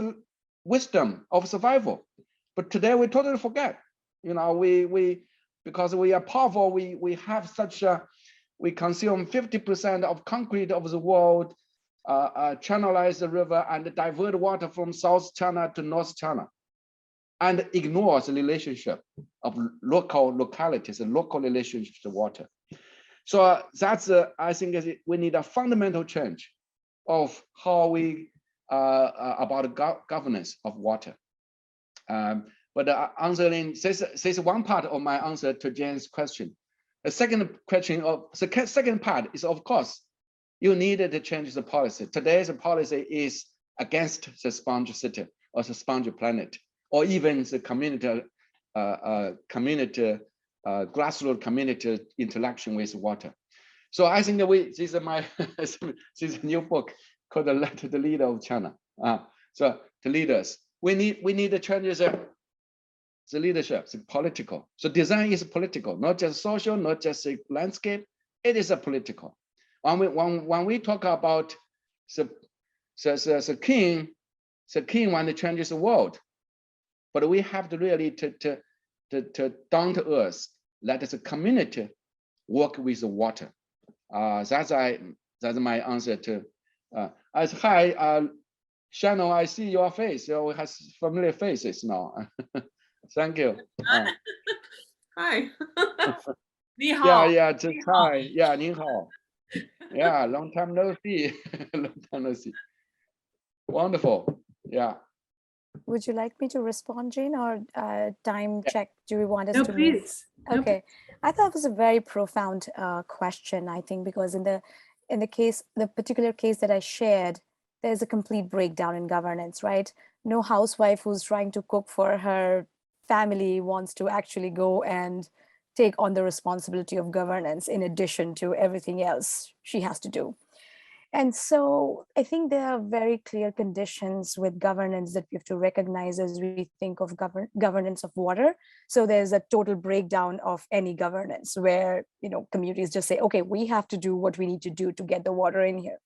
wisdom of survival. But today we totally forget. Because we are powerful, we have such a, we consume 50% of concrete of the world, channelize the river and divert water from South China to North China, and ignores the relationship of localities and local relationship to water. So that's, I think we need a fundamental change of how we, about governance of water. But answering, this one part of my answer to Jane's question. The second question, the second part is, of course, you needed to change the policy. Today's policy is against the sponge city or the sponge planet, or even the community, grassroots community interaction with water. So I think that this is my this is a new book called "The Letter to the Leader of China." So the leaders, we need to change the leadership, the political. So design is political, not just social, not just a landscape. It is a political. When we talk about the king want to change the world, but we have to really to down to earth, let the community work with the water. That's my answer to. Hi, Shannon, I see your face. We have familiar faces now. Thank you. Hi. Ni hao. Yeah, just hi. Yeah, ni hao. Yeah, long time no see. Long time no see. Wonderful. Yeah. Would you like me to respond, Jane, or time check? Do we want us No, to please. move? Okay. I thought it was a very profound question, I think, because in the particular case that I shared, there's a complete breakdown in governance, right? No housewife who's trying to cook for her family wants to actually go and take on the responsibility of governance in addition to everything else she has to do. And so I think there are very clear conditions with governance that we have to recognize as we think of governance of water. So there's a total breakdown of any governance where, communities just say, okay, we have to do what we need to do to get the water in here.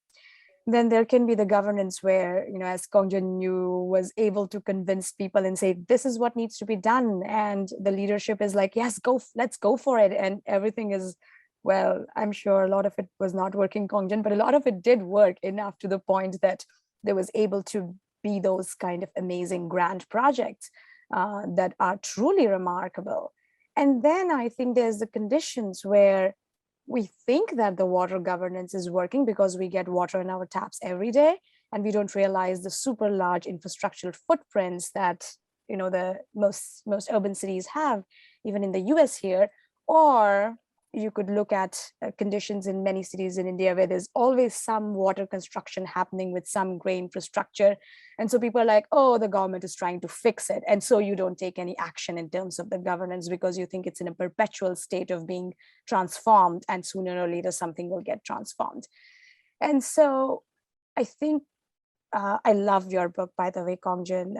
Then there can be the governance where, as Kongjian was able to convince people and say, this is what needs to be done. And the leadership is like, yes, let's go for it. And everything is, well, I'm sure a lot of it was not working, Kongjian, but a lot of it did work enough to the point that there was able to be those kind of amazing grand projects that are truly remarkable. And then I think there's the conditions where we think that the water governance is working because we get water in our taps every day, and we don't realize the super large infrastructural footprints that the most urban cities have, even in the US here. Or you could look at conditions in many cities in India where there's always some water construction happening with some grey infrastructure. And so people are like, oh, the government is trying to fix it. And so you don't take any action in terms of the governance because you think it's in a perpetual state of being transformed, and sooner or later something will get transformed. And so I think I love your book, by the way, Kongjian.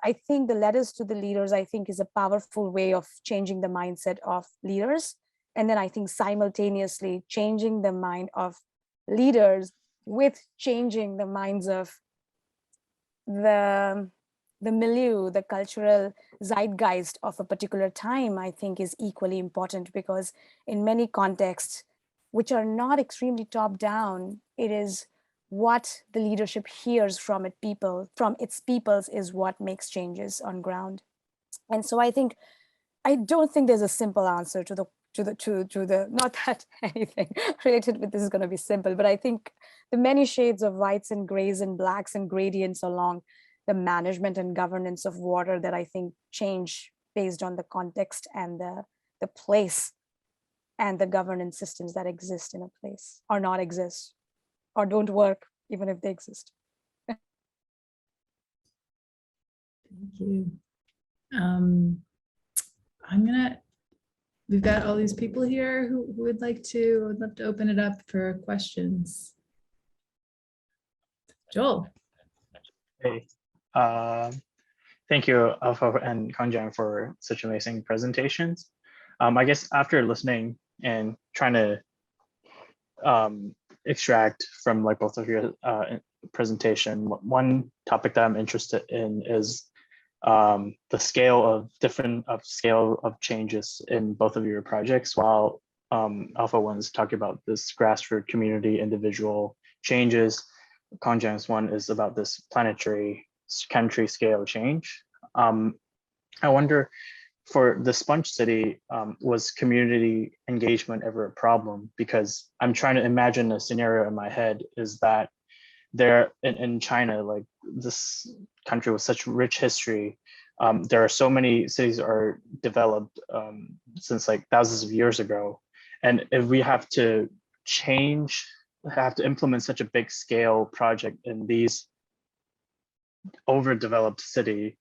I think the letters to the leaders, I think, is a powerful way of changing the mindset of leaders. And then I think simultaneously changing the mind of leaders with changing the minds of the milieu, the cultural zeitgeist of a particular time, I think is equally important, because in many contexts, which are not extremely top down, it is what the leadership hears from its peoples is what makes changes on ground. And so I don't think there's a simple answer to the not that anything related with this is going to be simple, but I think the many shades of whites and grays and blacks and gradients along the management and governance of water that I think change based on the context and the place and the governance systems that exist in a place or not exist or don't work, even if they exist. Thank you. We've got all these people here who would like to, I'd love to open it up for questions. Joel. Hey, thank you, Alpha and Kongjian, for such amazing presentations. I guess after listening and trying to extract from like both of your presentation, one topic that I'm interested in is the scale of changes in both of your projects, while Alpha One's talking about this grassroots community individual changes. Kongjian's one is about this planetary country scale change. I wonder, for the Sponge City, was community engagement ever a problem? Because I'm trying to imagine a scenario in my head is that there in China, like this country with such rich history, there are so many cities are developed since like thousands of years ago. And if we have to implement such a big scale project in these overdeveloped city,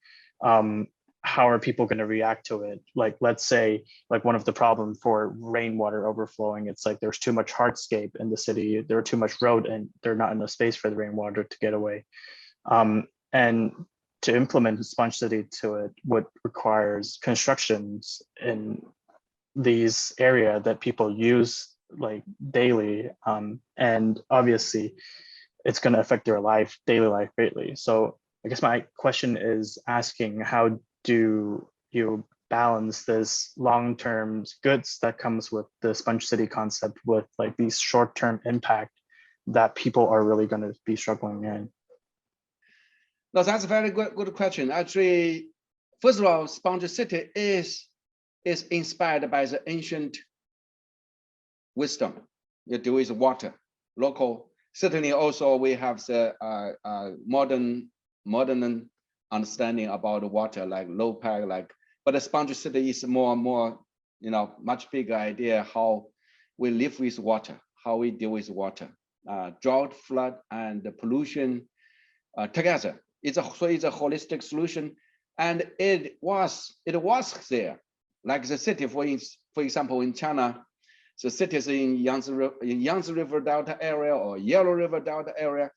how are people going to react to it? Like, let's say, like one of the problems for rainwater overflowing, it's like there's too much hardscape in the city, there's too much road, and there's not enough space for the rainwater to get away. And to implement the Sponge City to it, what requires constructions in these area that people use like daily, and obviously it's going to affect their daily life greatly. So I guess my question is asking, how do you balance this long-term goods that comes with the Sponge City concept with like these short-term impact that people are really going to be struggling in? No, that's a very good question. Actually, first of all, Sponge City is inspired by the ancient wisdom. You do with water, local. Certainly, also we have the modern understanding about the water, like low pack, but the Sponge City is more and more, much bigger idea how we live with water, how we deal with water, drought, flood, and the pollution together. It's a holistic solution, and it was there, like the city, for example, in China, the cities in Yangtze River Delta area or Yellow River Delta area.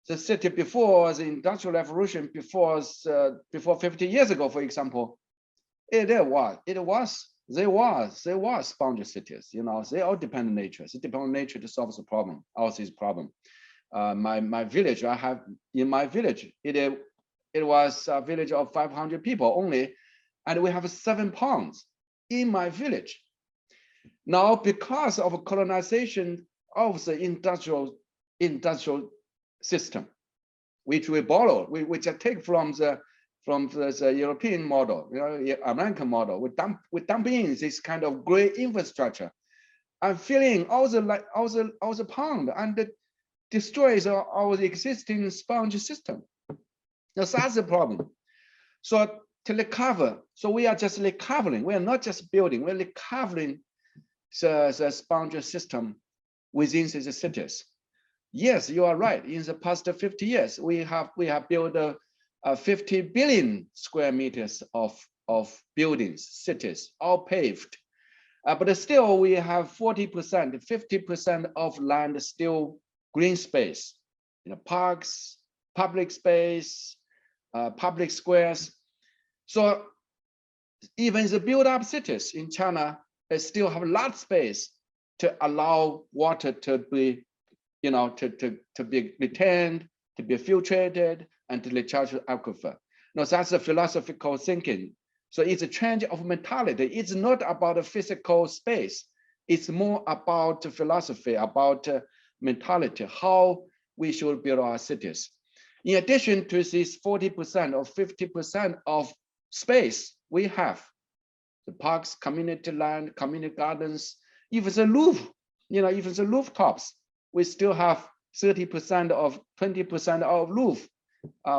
The city before the Industrial Revolution, before 50 years ago, for example, there was sponge cities. They all depend on nature. They depend on nature to solve the problem, all these problems. My village, in my village, it was a village of 500 people only, and we have 7 ponds in my village. Now, because of colonization of the industrial system, which we borrow, we just take from the European model, American model. We dump in this kind of great infrastructure, and filling all the pond, and it destroys our existing sponge system. Now that's the problem. So to recover, so we are just recovering. We are not just building. We're recovering the sponge system within the cities. Yes, you are right. In the past 50 years, we have built 50 billion square meters of buildings, cities, all paved. But still, we have 40%, 50% of land still green space, parks, public space, public squares. So even the built-up cities in China, they still have a lot of space to allow water to be, to be retained, to be filtrated, and to recharge the aquifer. Now that's a philosophical thinking. So it's a change of mentality. It's not about a physical space. It's more about philosophy, about mentality, how we should build our cities. In addition to this 40% or 50% of space we have, the parks, community land, community gardens, even the roof, even the rooftops, we still have 30% of 20% of roof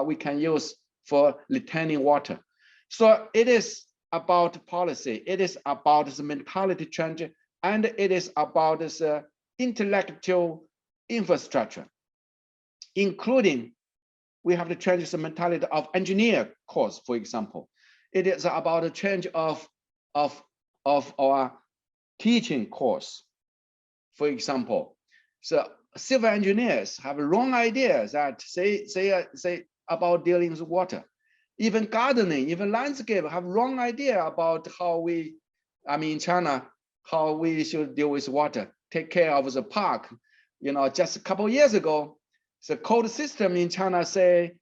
we can use for retaining water. So it is about policy, it is about the mentality change, and it is about this intellectual infrastructure, including we have to change the mentality of engineer course, for example. It is about a change of our teaching course. For example, so civil engineers have wrong ideas that say about dealing with water. Even gardening, even landscape have wrong idea about how we, in China, how we should deal with water, take care of the park. Just a couple of years ago, the code system in China say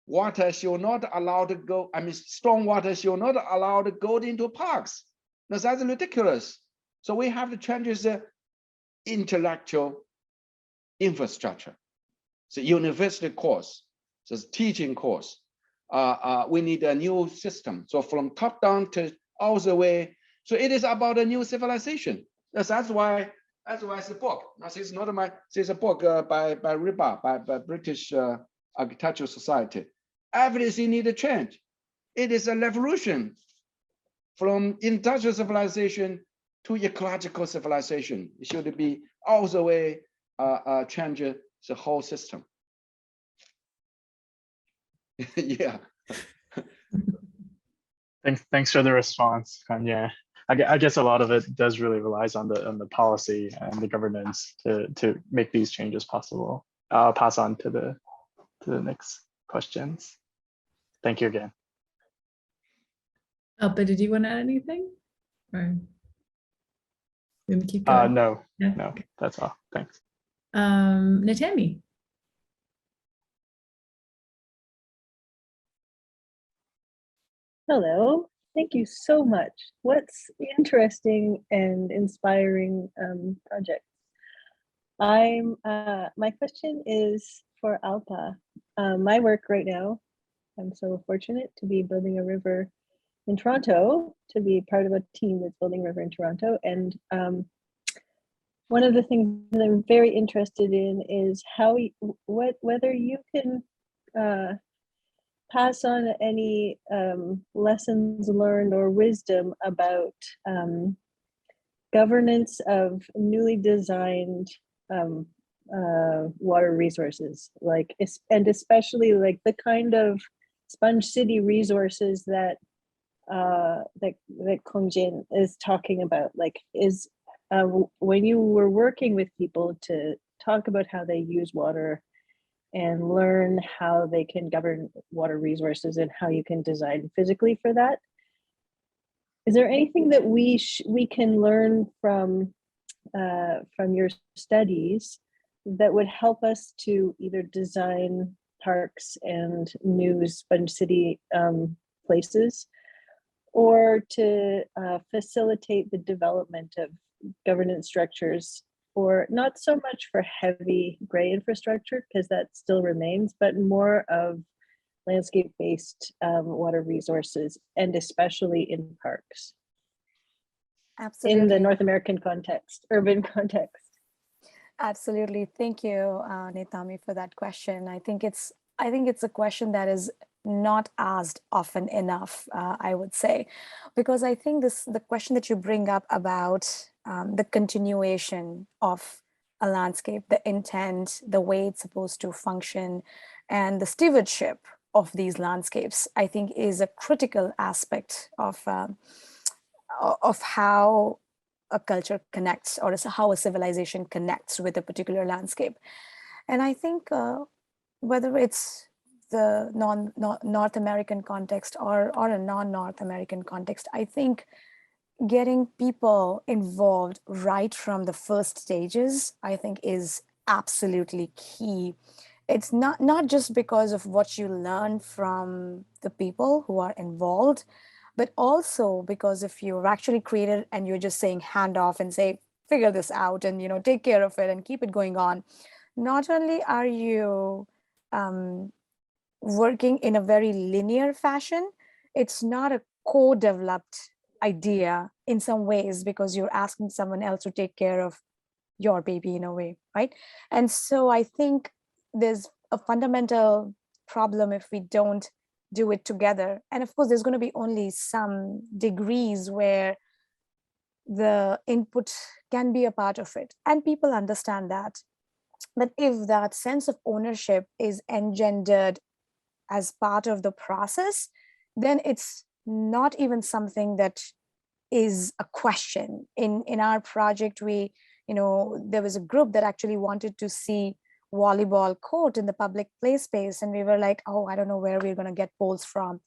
water should not allow to go, storm water should not allow to go into parks. Now that's ridiculous. So we have to change the intellectual infrastructure, the university course, the teaching course. We need a new system. So from top down to all the way. So it is about a new civilization. That's why it's a book. This is not it's a book by RIBA, by British Architectural Society. Everything needs to change. It is a revolution from industrial civilization to ecological civilization. It should be all the way change the whole system. Yeah. Thanks for the response, Kongjian. I guess a lot of it does really relies on the policy and the governance to make these changes possible. I'll pass on to the next questions. Thank you again. Alpa, did you want to add anything? Or we gonna keep going? No, Yeah. no, that's all. Thanks. Natami. Hello, thank you so much. What's interesting and inspiring projects? My question is for Alpa. My work right now, I'm so fortunate to be building a river in Toronto, to be part of a team that's building a river in Toronto. And one of the things that I'm very interested in is whether you can pass on any lessons learned or wisdom about governance of newly designed water resources, and especially like the kind of sponge city resources that Kongjian is talking about. When you were working with people to talk about how they use water and learn how they can govern water resources and how you can design physically for that, is there anything that we can learn from your studies that would help us to either design parks and new sponge city places, or to facilitate the development of governance structures, or not so much for heavy gray infrastructure, because that still remains, but more of landscape-based water resources, and especially in parks? Absolutely. In the North American context, urban context. Absolutely. Thank you, Natami, for that question. I think it's a question that is not asked often enough, I would say, because I think the question that you bring up about the continuation of a landscape, the intent, the way it's supposed to function, and the stewardship of these landscapes, I think is a critical aspect of how a culture connects, or how a civilization connects with a particular landscape. And I think whether it's the North American context or a non-North American context, I think getting people involved right from the first stages, I think, is absolutely key. It's not just because of what you learn from the people who are involved, but also because if you're actually created and you're just saying hand off and say, figure this out and, you know, take care of it and keep it going on, not only are you working in a very linear fashion, it's not a co-developed idea in some ways, because you're asking someone else to take care of your baby in a way, right? And so I think there's a fundamental problem if we don't do it together. And of course, there's going to be only some degrees where the input can be a part of it, and people understand that. But if that sense of ownership is engendered as part of the process, then it's not even something that is a question. In our project, we, you know, there was a group that actually wanted to see volleyball court in the public play space, and we were like, oh, I don't know where we're going to get poles from.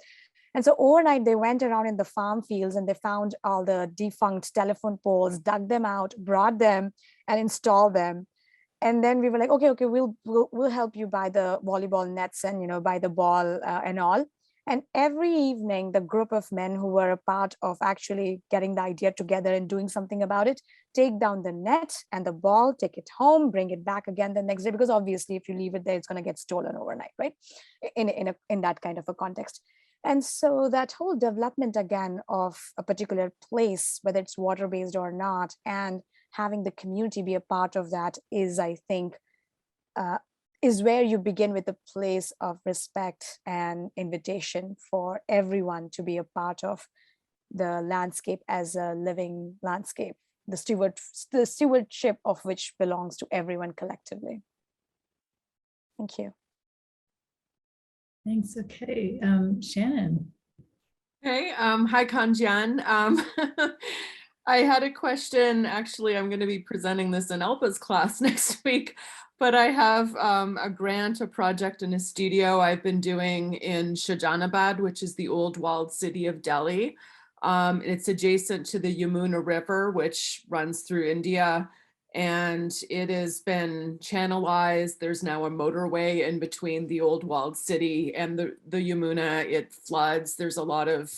And so overnight they went around in the farm fields and they found all the defunct telephone poles, dug them out, brought them and installed them. And then we were like, okay, we'll help you buy the volleyball nets and, you know, buy the ball and all. And every evening, the group of men who were a part of actually getting the idea together and doing something about it, take down the net and the ball, take it home, bring it back again the next day, because obviously if you leave it there, it's going to get stolen overnight, right? In that kind of a context. And so that whole development again of a particular place, whether it's water-based or not, and having the community be a part of that is, I think, is where you begin with a place of respect and invitation for everyone to be a part of the landscape as a living landscape, the stewardship of which belongs to everyone collectively. Thank you. Thanks. Okay, Shannon. Hey, hi, Kongjian. I had a question. Actually, I'm going to be presenting this in Alpa's class next week, but I have a grant, a project, and a studio I've been doing in Shahjahanabad, which is the old walled city of Delhi. It's adjacent to the Yamuna River, which runs through India, and it has been channelized. There's now a motorway in between the old walled city and the Yamuna. It floods. There's a lot of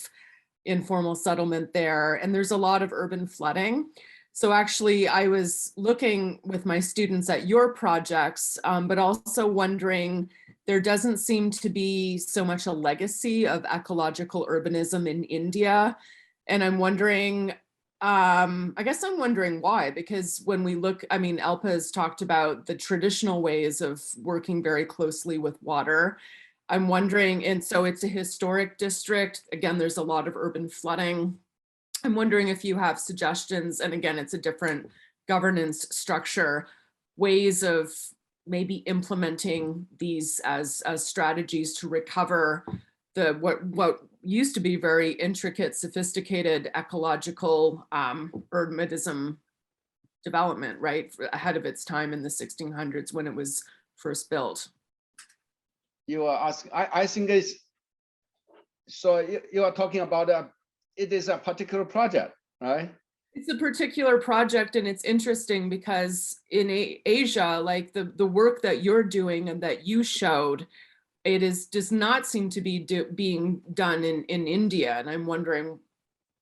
informal settlement there, and there's a lot of urban flooding. So actually, I was looking with my students at your projects, but also wondering, there doesn't seem to be so much a legacy of ecological urbanism in India. And I'm wondering, I guess I'm wondering why, because when we look, I mean, Alpa has talked about the traditional ways of working very closely with water. I'm wondering, and so it's a historic district. Again, there's a lot of urban flooding. I'm wondering if you have suggestions, and again, it's a different governance structure, ways of maybe implementing these as strategies to recover the what used to be very intricate, sophisticated ecological urbanism development, right, ahead of its time in the 1600s when it was first built. You are asking, I think it's, so you are talking about it is a particular project, right? It's a particular project, and it's interesting because in Asia, like the work that you're doing and that you showed, it does not seem to be being done in India. And I'm wondering,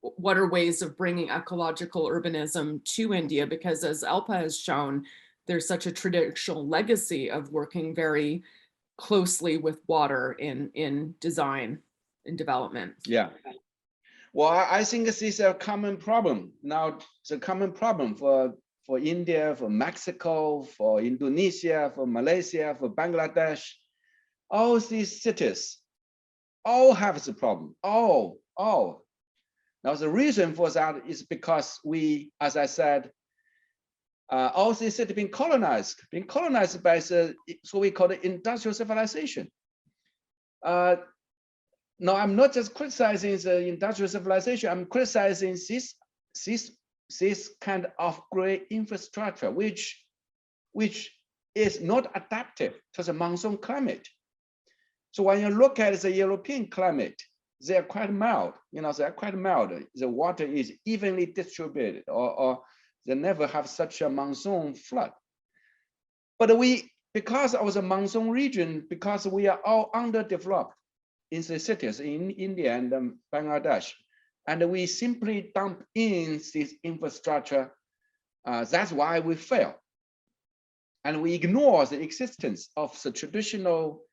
what are ways of bringing ecological urbanism to India? Because as Alpa has shown, there's such a traditional legacy of working very closely with water in design and development. Yeah. Well, I think this is a common problem. Now, it's a common problem for India, for Mexico, for Indonesia, for Malaysia, for Bangladesh. All these cities all have the problem. All. Now, the reason for that is because we, as I said, all these cities being colonized by the, so we call it industrial civilization. Now, I'm not just criticizing the industrial civilization, I'm criticizing this kind of great infrastructure, which is not adaptive to the monsoon climate. So when you look at the European climate, they are quite mild, they are quite mild. The water is evenly distributed, or they never have such a monsoon flood. But because of the monsoon region, because we are all underdeveloped in the cities in India and Bangladesh, and we simply dump in this infrastructure, that's why we fail. And we ignore the existence of the traditional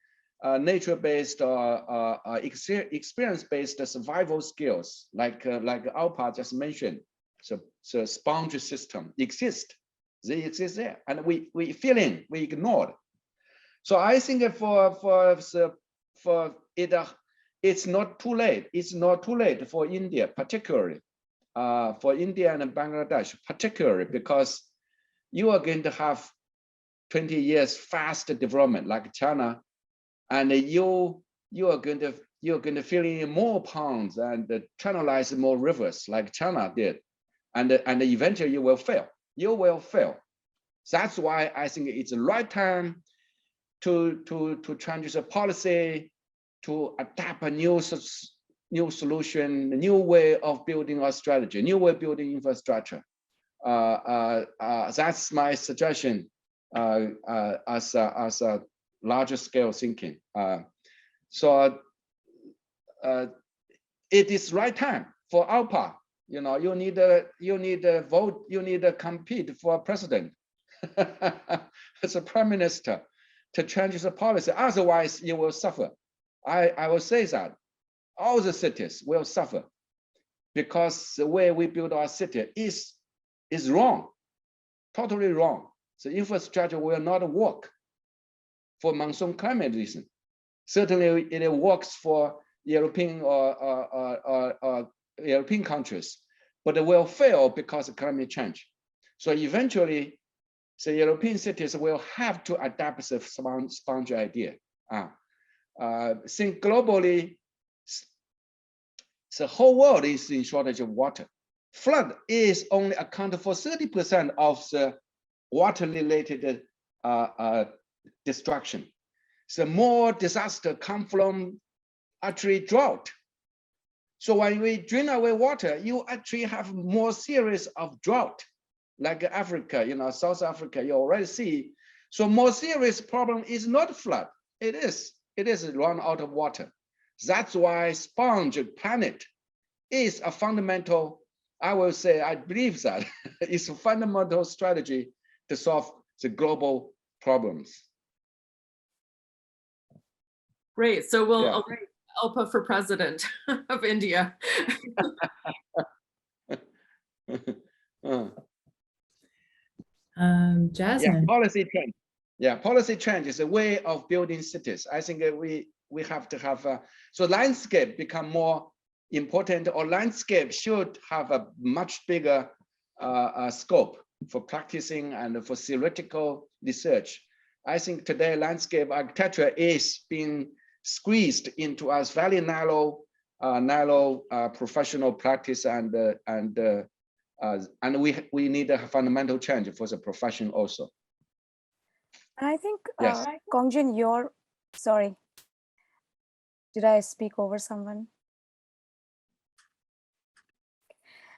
nature-based or experience-based survival skills, like Alpa just mentioned. So the sponge system exists. They exist there, and we ignore it. So I think it's not too late. It's not too late for India, particularly for India and Bangladesh, particularly because you are going to have 20 years fast development like China, and you are going to fill in more ponds and channelize more rivers like China did, and eventually you will fail. You will fail. That's why I think it's the right time to change the policy, to adapt a new solution, a new way of building our strategy, a new way of building infrastructure. That's my suggestion as a larger scale thinking. So it is right time for Alpa. You need a vote. You need to compete for president as a prime minister to change the policy. Otherwise, you will suffer. I will say that all the cities will suffer because the way we build our city is wrong, totally wrong. The infrastructure will not work for monsoon climate reason. Certainly, it works for European or European countries, but it will fail because of climate change. So eventually, the European cities will have to adapt the sponge idea. Think globally, the whole world is in shortage of water. Flood is only accounted for 30% of the water-related destruction. So more disaster come from actually drought. So when we drain away water, you actually have more series of drought, like Africa, South Africa, you already see. So more serious problem is not flood. It is run out of water. That's why sponge planet is a fundamental, I will say, I believe that it's a fundamental strategy to solve the global problems. Great. So we'll elect Alpa for president of India. Jasmine. Policy change. Policy change is a way of building cities. I think we have to have so landscape become more important, or landscape should have a much bigger scope for practicing and for theoretical research. I think today landscape architecture is being squeezed into a very narrow professional practice, and we need a fundamental change for the profession also. I think, yes. Kongjian, sorry, did I speak over someone?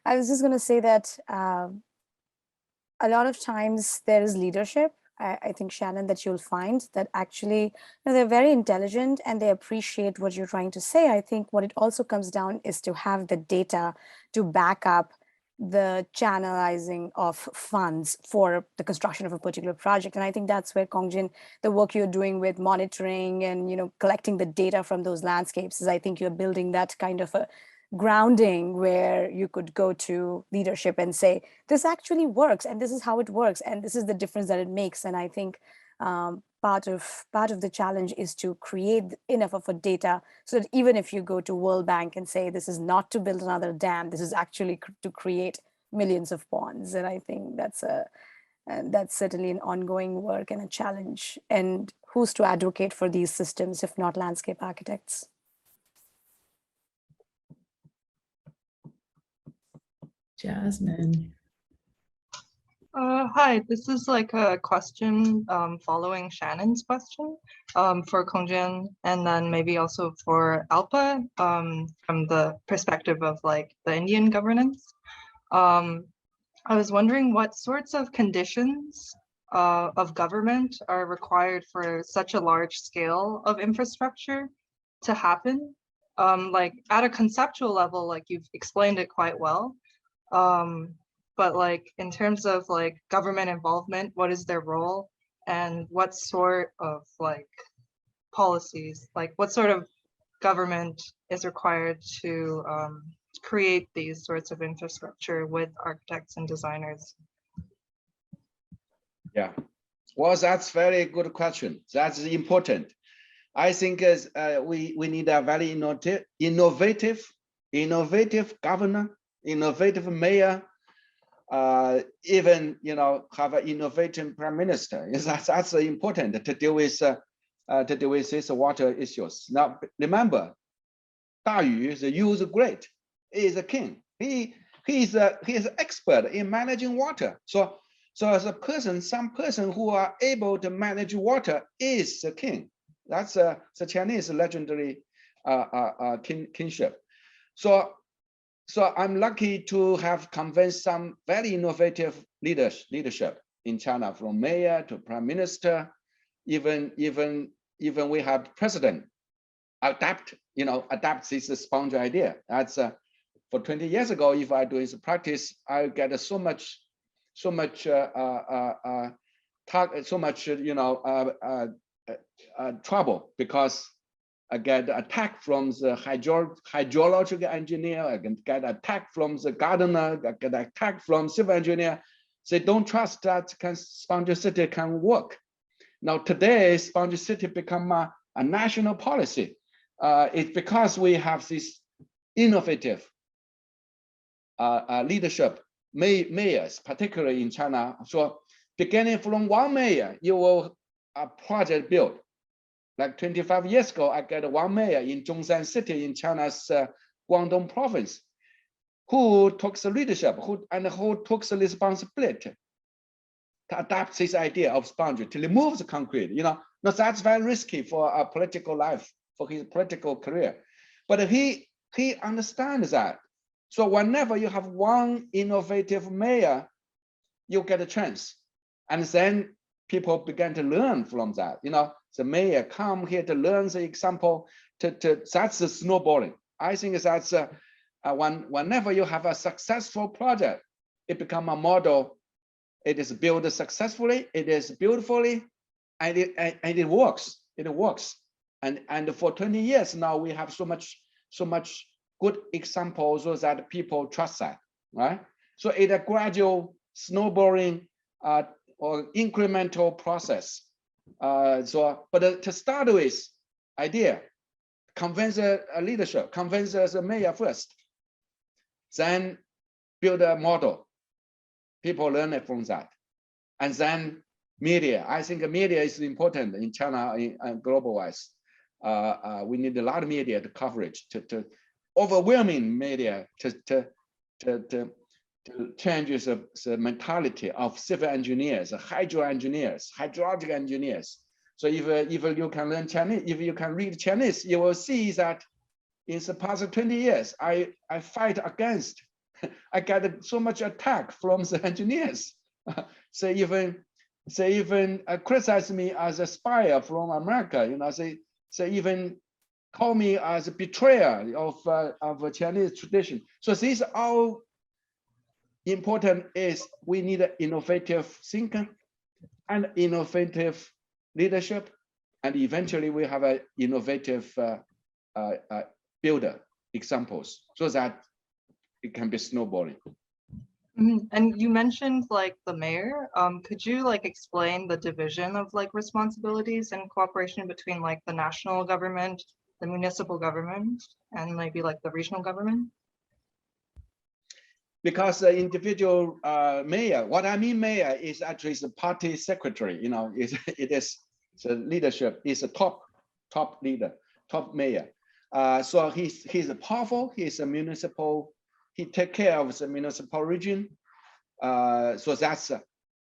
I was just going to say that a lot of times there is leadership. I think, Shannon, that you'll find that actually they're very intelligent and they appreciate what you're trying to say. I think what it also comes down is to have the data to back up the channelizing of funds for the construction of a particular project. And I think that's where, Kongjian, the work you're doing with monitoring and collecting the data from those landscapes is, I think you're building that kind of a grounding where you could go to leadership and say, this actually works and this is how it works and this is the difference that it makes. And I think part of the challenge is to create enough of a data so that even if you go to World Bank and say this is not to build another dam, this is actually to create millions of ponds. And I think that's certainly an ongoing work and a challenge. And who's to advocate for these systems if not landscape architects? Jasmine. Hi, this is like a question following Shannon's question for Kongjian, and then maybe also for Alpa from the perspective of like the Indian governance. I was wondering what sorts of conditions of government are required for such a large scale of infrastructure to happen. Like at a conceptual level, like you've explained it quite well. But like in terms of like government involvement, what is their role and what sort of like policies, like what sort of government is required to create these sorts of infrastructure with architects and designers? Yeah, well, that's very good question. That's important. I think we need a very innovative governor, innovative mayor, even have an innovative prime minister. That's important to deal with these water issues. Now remember, Da Yu, the Yu is great. He is a king. He is an expert in managing water. So as a person, some person who are able to manage water is a king. That's the Chinese legendary kingship. So I'm lucky to have convinced some very innovative leadership in China, from mayor to prime minister, even we have president adapt this sponge idea. That's for 20 years ago, if I do this practice, I get so much trouble, because I get attacked from the hydrological engineer, I can get attacked from the gardener, I get attacked from civil engineer. They don't trust that sponge city can work. Now today, sponge city become a national policy. It's because we have this innovative leadership, mayors, particularly in China. So beginning from one mayor, you will a project built. Like 25 years ago, I got one mayor in Zhongshan City in China's Guangdong province, who took the leadership, who took the responsibility to adapt this idea of sponge, to remove the concrete. Now that's very risky for a political life, for his political career. But he understands that. So whenever you have one innovative mayor, you get a chance. And then people began to learn from that. The mayor come here to learn the example, that's the snowballing. I think that's whenever you have a successful project, it becomes a model. It is built successfully, it is beautifully, and it works. It works. And for 20 years now, we have so much good examples so that people trust that, right? So it's a gradual snowballing or incremental process. But to start with, idea, convince a leadership, convince the mayor first, then build a model. People learn it from that. And then media. I think media is important in China, global wise. We need a lot of media to coverage, to overwhelming media to change the mentality of civil engineers, hydro engineers, hydrological engineers. So if you can learn Chinese, if you can read Chinese, you will see that in the past 20 years, I fight against, I get so much attack from the engineers. They even criticize me as a spy from America. They even call me as a betrayer of Chinese tradition. So these are all important. Is we need an innovative thinker and innovative leadership, and eventually we have an innovative builder examples, so that it can be snowballing. And you mentioned like the mayor. Could you like explain the division of like responsibilities and cooperation between like the national government, the municipal government, and maybe like the regional government? Because the individual mayor, what I mean mayor is actually the party secretary, you know, it is the leadership, is a top leader, top mayor. So he's powerful, he's a municipal, he take care of the municipal region. So that's,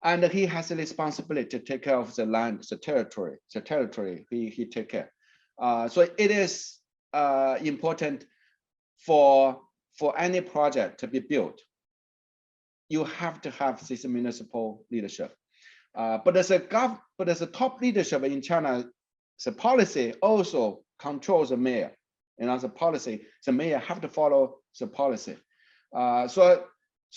and he has a responsibility to take care of the land, the territory he take care. So it is important for any project to be built. You have to have this municipal leadership. But as a top leadership in China, the policy also controls the mayor. And as a policy, the mayor have to follow the policy. So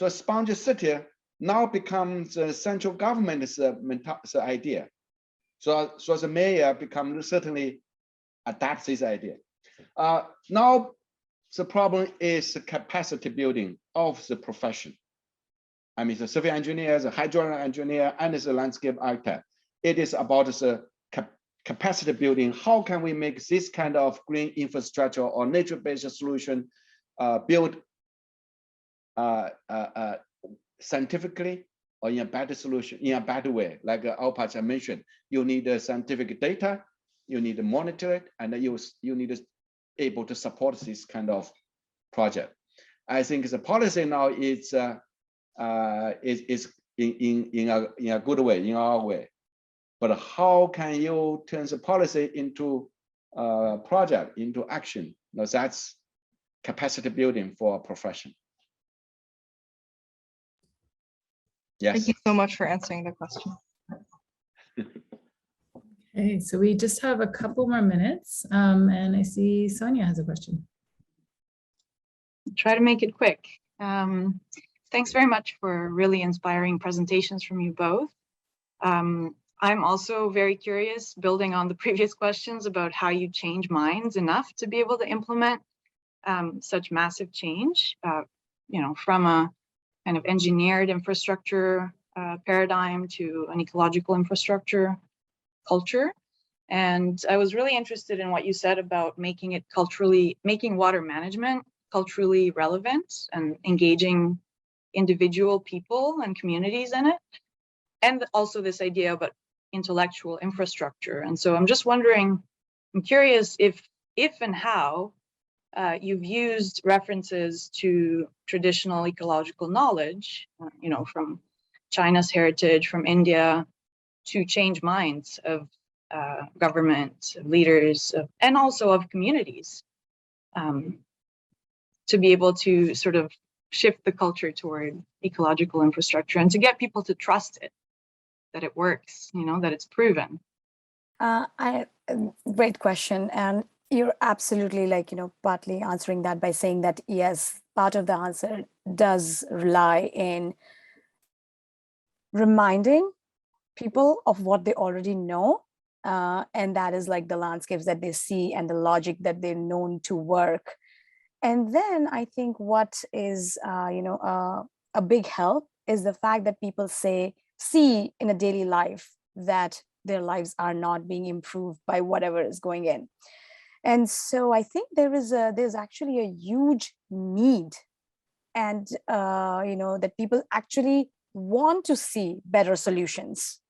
Sponge City now becomes the central government's the idea. So the mayor certainly adapts this idea. Now the problem is the capacity building of the profession. I mean, the civil engineer, the hydraulic engineer, and the landscape architect. It is about the capacity building. How can we make this kind of green infrastructure or nature-based solution built scientifically or in a better solution, in a better way? Like Alpa mentioned, you need scientific data, you need to monitor it, and you need to be able to support this kind of project. I think the policy now is in a good way, in our way. But how can you turn the policy into project, into action? Now that's capacity building for a profession. Yes. Thank you so much for answering the question. Okay, so we just have a couple more minutes, and I see Sonia has a question. Try to make it quick. Thanks very much for really inspiring presentations from you both. I'm also very curious, building on the previous questions, about how you change minds enough to be able to implement such massive change, you know, from a kind of engineered infrastructure paradigm to an ecological infrastructure culture. And I was really interested in what you said about making water management culturally relevant and engaging individual people and communities in it. And also this idea about intellectual infrastructure. And so I'm just wondering, I'm curious if and how you've used references to traditional ecological knowledge, you know, from China's heritage, from India, to change minds of government, of leaders, and also of communities, to be able to sort of shift the culture toward ecological infrastructure and to get people to trust it, that it works, you know, that it's proven. Great question. And you're absolutely, like, you know, partly answering that by saying that, yes, part of the answer does rely in reminding people of what they already know. And that is like the landscapes that they see and the logic that they're known to work. And then I think what is, a big help is the fact that people see in a daily life that their lives are not being improved by whatever is going in. And so I think there's actually a huge need, and that people actually want to see better solutions.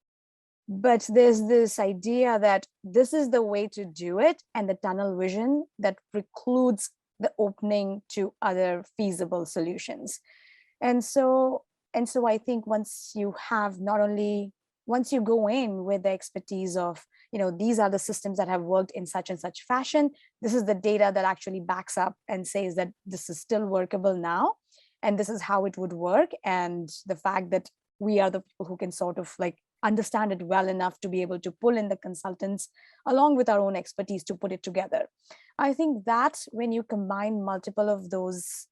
But there's this idea that this is the way to do it, and the tunnel vision that precludes the opening to other feasible solutions. And so I think once you go in with the expertise of, these are the systems that have worked in such and such fashion, this is the data that actually backs up and says that this is still workable now, and this is how it would work. And the fact that we are the people who can sort of like understand it well enough to be able to pull in the consultants along with our own expertise to put it together. I think that when you combine multiple of those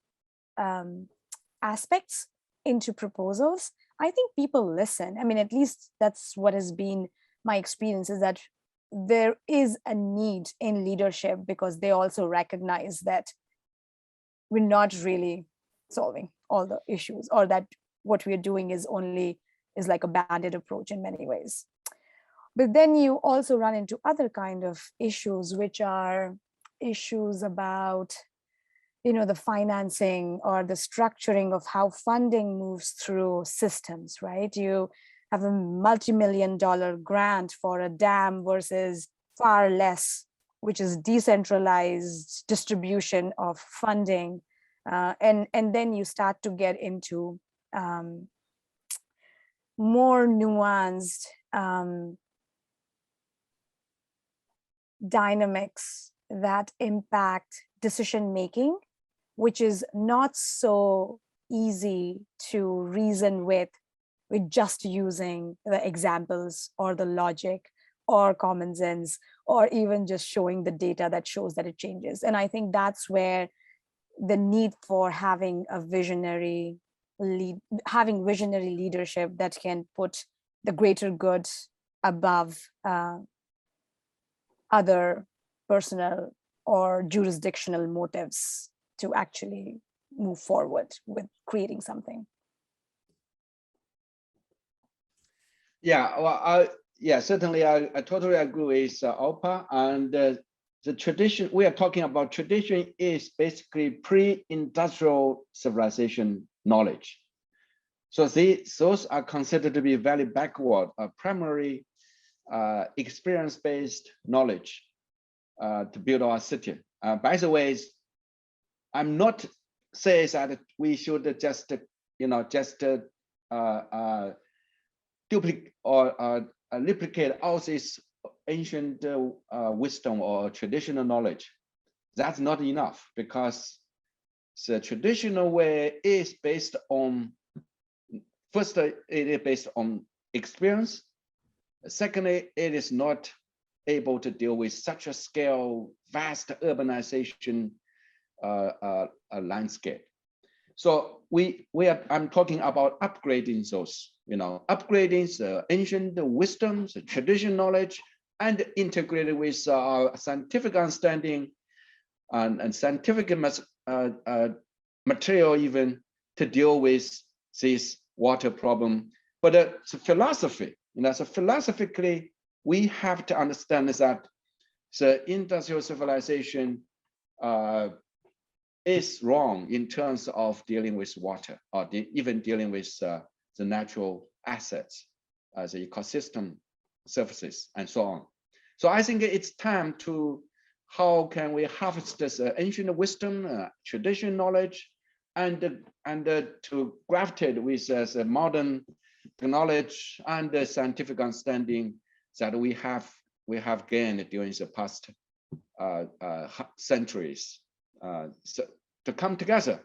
aspects into proposals, I think people listen. I mean, at least that's what has been my experience, is that there is a need in leadership, because they also recognize that we're not really solving all the issues, or that what we're doing is like a banded approach in many ways. But then you also run into other kind of issues, which are issues about, the financing or the structuring of how funding moves through systems, right? You have a multi-million-dollar grant for a dam versus far less, which is decentralized distribution of funding. And then you start to get into more nuanced dynamics that impact decision making, which is not so easy to reason with just using the examples or the logic or common sense, or even just showing the data that shows that it changes. And I think that's where the need for having visionary leadership that can put the greater good above other personal or jurisdictional motives to actually move forward with creating something. Yeah, well, certainly I totally agree with Alpa. And the tradition, we are talking about tradition is basically pre-industrial civilization knowledge. So those are considered to be very backward, primary experience-based knowledge to build our city. By the way, I'm not saying that we should just, duplicate or replicate all this ancient wisdom or traditional knowledge. That's not enough, because the traditional way is based on, first, it is based on experience. Secondly, it is not able to deal with such a scale, vast urbanization landscape. So I'm talking about upgrading those, upgrading the ancient wisdom, the traditional knowledge, and integrated with our scientific understanding and scientific material even to deal with this water problem. But it's a philosophy, so philosophically, we have to understand that the industrial civilization is wrong in terms of dealing with water, or even dealing with the natural assets, the ecosystem services, and so on. So I think it's time to, how can we harvest this ancient wisdom, traditional knowledge, and to graft it with the modern knowledge and the scientific understanding that we have gained during the past centuries. So to come together,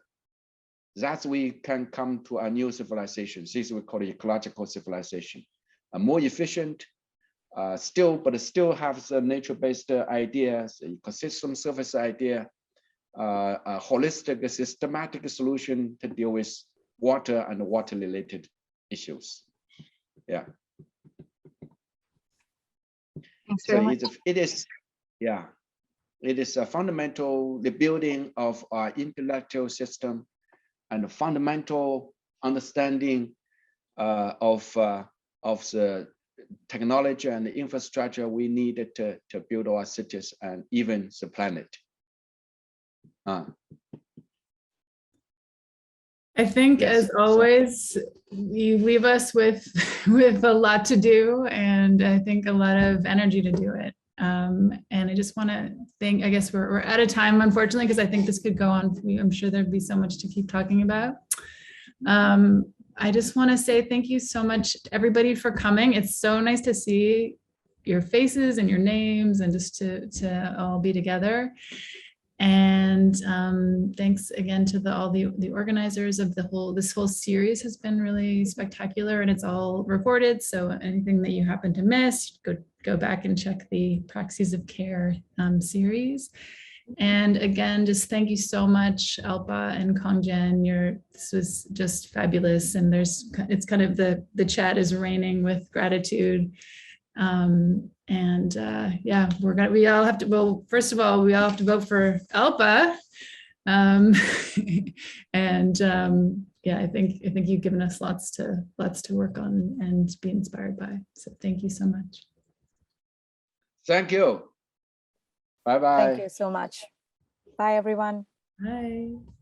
that we can come to a new civilization. This we call it ecological civilization, a more efficient, but still have the nature-based ideas, the ecosystem service idea, a holistic, systematic solution to deal with water and water-related issues. Yeah. Thanks very much. It is a fundamental rebuilding of our intellectual system and a fundamental understanding of the technology and the infrastructure we needed to build our cities and even the planet. I think, Yes. as always, you leave us with a lot to do, and I think a lot of energy to do it. And I just want to thank, I guess we're out of time, unfortunately, because I think this could go on. I'm sure there'd be so much to keep talking about. I just want to say thank you so much to everybody for coming. It's so nice to see your faces and your names and just to all be together. And thanks again to all the organizers of this whole series has been really spectacular, and it's all recorded. So anything that you happen to miss, go back and check the Praxis of Care series. And again, just thank you so much, Alpa and Kongjian. This was just fabulous, and it's kind of the chat is raining with gratitude. Yeah, we all have to, well, first of all, we all have to vote for Alpa. yeah, I think you've given us lots to work on and be inspired by. So thank you so much. Thank you. Bye-bye. Thank you so much. Bye, everyone. Bye.